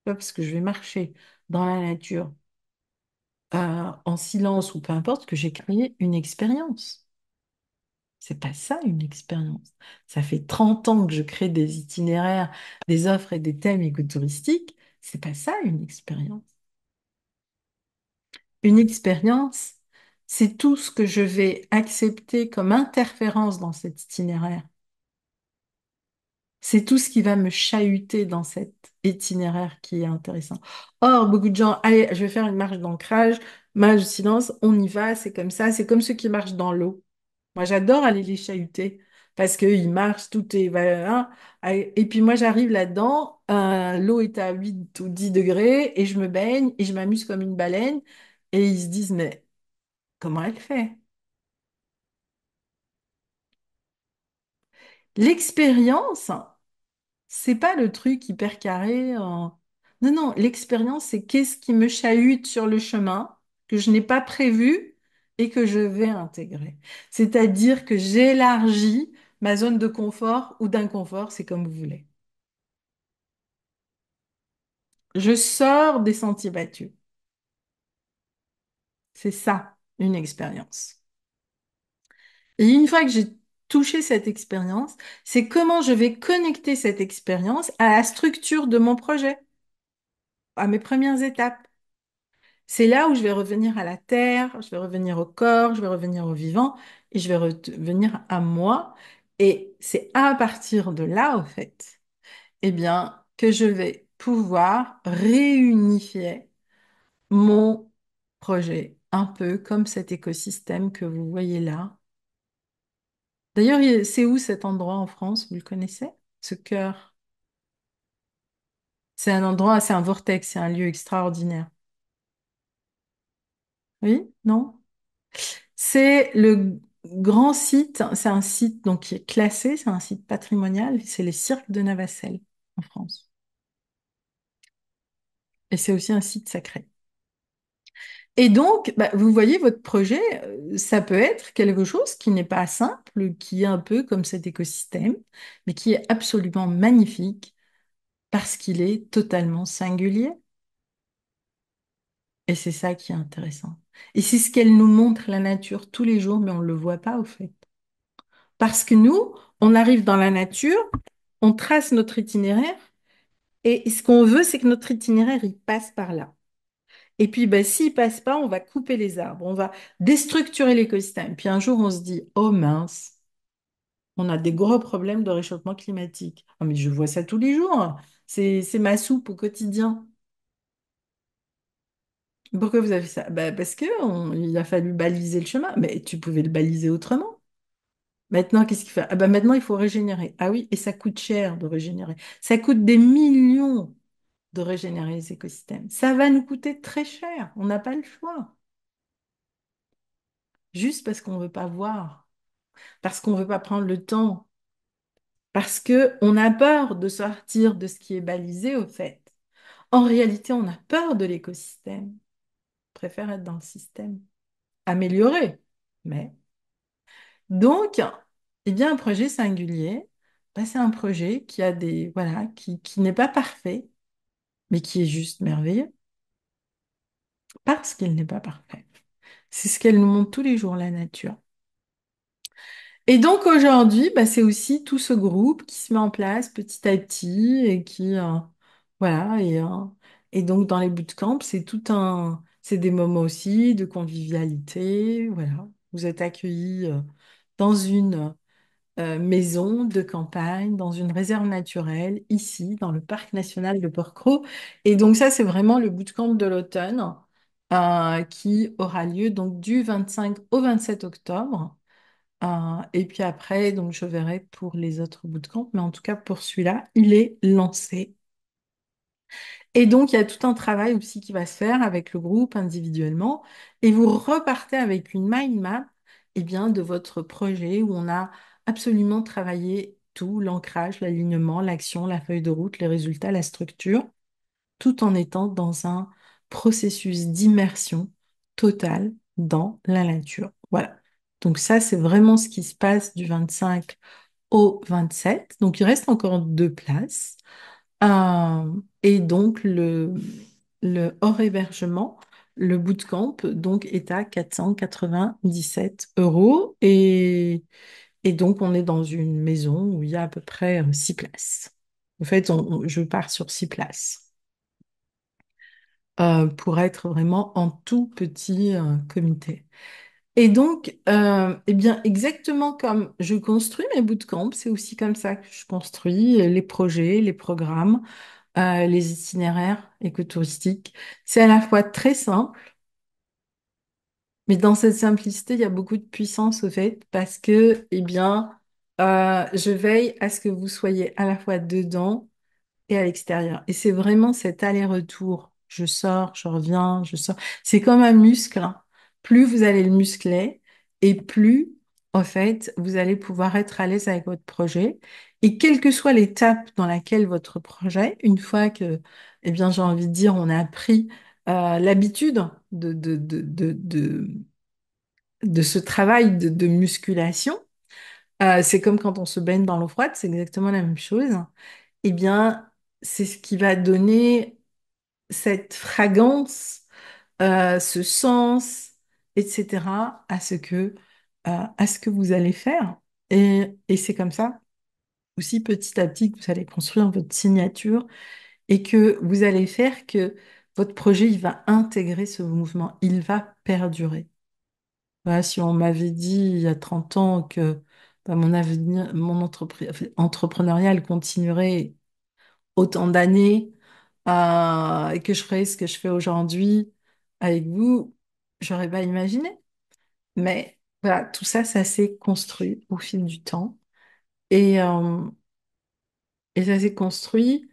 Pas parce que je vais marcher dans la nature en silence ou peu importe que j'ai créé une expérience. C'est pas ça une expérience. Ça fait 30 ans que je crée des itinéraires, des offres et des thèmes écotouristiques. C'est pas ça une expérience. Une expérience, c'est tout ce que je vais accepter comme interférence dans cet itinéraire. C'est tout ce qui va me chahuter dans cet itinéraire qui est intéressant. Or, beaucoup de gens, allez, je vais faire une marche d'ancrage, marche de silence, on y va, c'est comme ça, c'est comme ceux qui marchent dans l'eau. Moi, j'adore aller les chahuter parce qu'ils marchent, tout est... hein. Et puis moi, j'arrive là-dedans, l'eau est à 8 ou 10 degrés et je me baigne et je m'amuse comme une baleine. Et ils se disent, mais comment elle fait? L'expérience, c'est pas le truc hyper carré. Non, non, l'expérience, c'est qu'est-ce qui me chahute sur le chemin que je n'ai pas prévu et que je vais intégrer. C'est-à-dire que j'élargis ma zone de confort ou d'inconfort, c'est comme vous voulez. Je sors des sentiers battus. C'est ça, une expérience. Et une fois que j'ai touché cette expérience, c'est comment je vais connecter cette expérience à la structure de mon projet, à mes premières étapes. C'est là où je vais revenir à la terre, je vais revenir au corps, je vais revenir au vivant et je vais revenir à moi. Et c'est à partir de là, au fait, eh bien, que je vais pouvoir réunifier mon projet, un peu comme cet écosystème que vous voyez là. D'ailleurs, c'est où cet endroit en France? Vous le connaissez? Ce cœur. C'est un endroit, c'est un vortex, c'est un lieu extraordinaire. Oui? Non? C'est le grand site, c'est un site donc, qui est classé, c'est un site patrimonial, c'est les cirques de Navacelle en France. Et c'est aussi un site sacré. Et donc, bah, vous voyez, votre projet, ça peut être quelque chose qui n'est pas simple, qui est un peu comme cet écosystème, mais qui est absolument magnifique parce qu'il est totalement singulier. Et c'est ça qui est intéressant. Et c'est ce qu'elle nous montre, la nature, tous les jours, mais on ne le voit pas au fait. Parce que nous, on arrive dans la nature, on trace notre itinéraire, et ce qu'on veut, c'est que notre itinéraire, il passe par là. Et puis, ben, s'il passe pas, on va couper les arbres, on va déstructurer l'écosystème. Puis un jour, on se dit, oh mince, on a des gros problèmes de réchauffement climatique. Ah, mais je vois ça tous les jours. C'est ma soupe au quotidien. Pourquoi vous avez fait ça? Ben, parce que il a fallu baliser le chemin. Mais tu pouvais le baliser autrement. Maintenant, qu'est-ce qu'il fait? Ah ben maintenant, il faut régénérer. Ah oui, et ça coûte cher de régénérer. Ça coûte des millions de régénérer les écosystèmes. Ça va nous coûter très cher. On n'a pas le choix. Juste parce qu'on ne veut pas voir. parce qu'on ne veut pas prendre le temps, parce qu'on a peur de sortir de ce qui est balisé, au fait. En réalité, on a peur de l'écosystème. On préfère être dans le système. Amélioré, mais. Donc, eh bien, un projet singulier, bah, c'est un projet qui a des, voilà, qui n'est pas parfait, mais qui est juste merveilleux, parce qu'il n'est pas parfait. C'est ce qu'elle nous montre tous les jours, la nature. Et donc aujourd'hui, bah, c'est aussi tout ce groupe qui se met en place petit à petit et qui, voilà, et donc dans les bootcamps, c'est des moments aussi de convivialité, voilà. Vous êtes accueillis dans une maison de campagne, dans une réserve naturelle, ici, dans le parc national de Porquerolles. Et donc ça, c'est vraiment le bootcamp de l'automne qui aura lieu donc du 25 au 27 octobre. Et puis après, donc je verrai pour les autres bootcamps, mais en tout cas pour celui-là, il est lancé. Et donc il y a tout un travail aussi qui va se faire avec le groupe individuellement, et vous repartez avec une mind map, eh bien, de votre projet où on a absolument travaillé tout, l'ancrage, l'alignement, l'action, la feuille de route, les résultats, la structure, tout en étant dans un processus d'immersion totale dans la nature. Voilà. Donc ça, c'est vraiment ce qui se passe du 25 au 27. Donc il reste encore deux places. Et donc le hors hébergement, le bootcamp, donc est à 497 € et donc on est dans une maison où il y a à peu près 6 places. En fait, je pars sur 6 places pour être vraiment en tout petit comité. Et donc, eh bien, exactement comme je construis mes bootcamps, c'est aussi comme ça que je construis les projets, les programmes, les itinéraires écotouristiques. C'est à la fois très simple, mais dans cette simplicité, il y a beaucoup de puissance au fait, parce que, eh bien, je veille à ce que vous soyez à la fois dedans et à l'extérieur. Et c'est vraiment cet aller-retour. Je sors, je reviens, je sors. C'est comme un muscle, hein. Plus vous allez le muscler et plus, en fait, vous allez pouvoir être à l'aise avec votre projet. Et quelle que soit l'étape dans laquelle votre projet, une fois que, eh bien, j'ai envie de dire, on a pris l'habitude de ce travail de musculation, c'est comme quand on se baigne dans l'eau froide, c'est exactement la même chose. Eh bien, c'est ce qui va donner cette fragrance, ce sens, etc., à ce que vous allez faire. Et c'est comme ça aussi petit à petit que vous allez construire votre signature et que vous allez faire que votre projet, il va intégrer ce mouvement, il va perdurer. Voilà, si on m'avait dit il y a 30 ans que bah, mon avenir, mon entreprise entrepreneuriale continuerait autant d'années et que je ferais ce que je fais aujourd'hui avec vous, j'aurais pas imaginé. Mais voilà, tout ça, ça s'est construit au fil du temps. Et, euh, et ça s'est construit,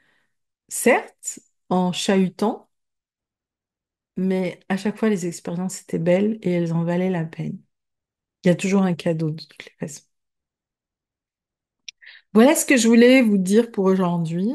certes, en chahutant, mais à chaque fois, les expériences étaient belles et elles en valaient la peine. Il y a toujours un cadeau de toutes les façons. Voilà ce que je voulais vous dire pour aujourd'hui.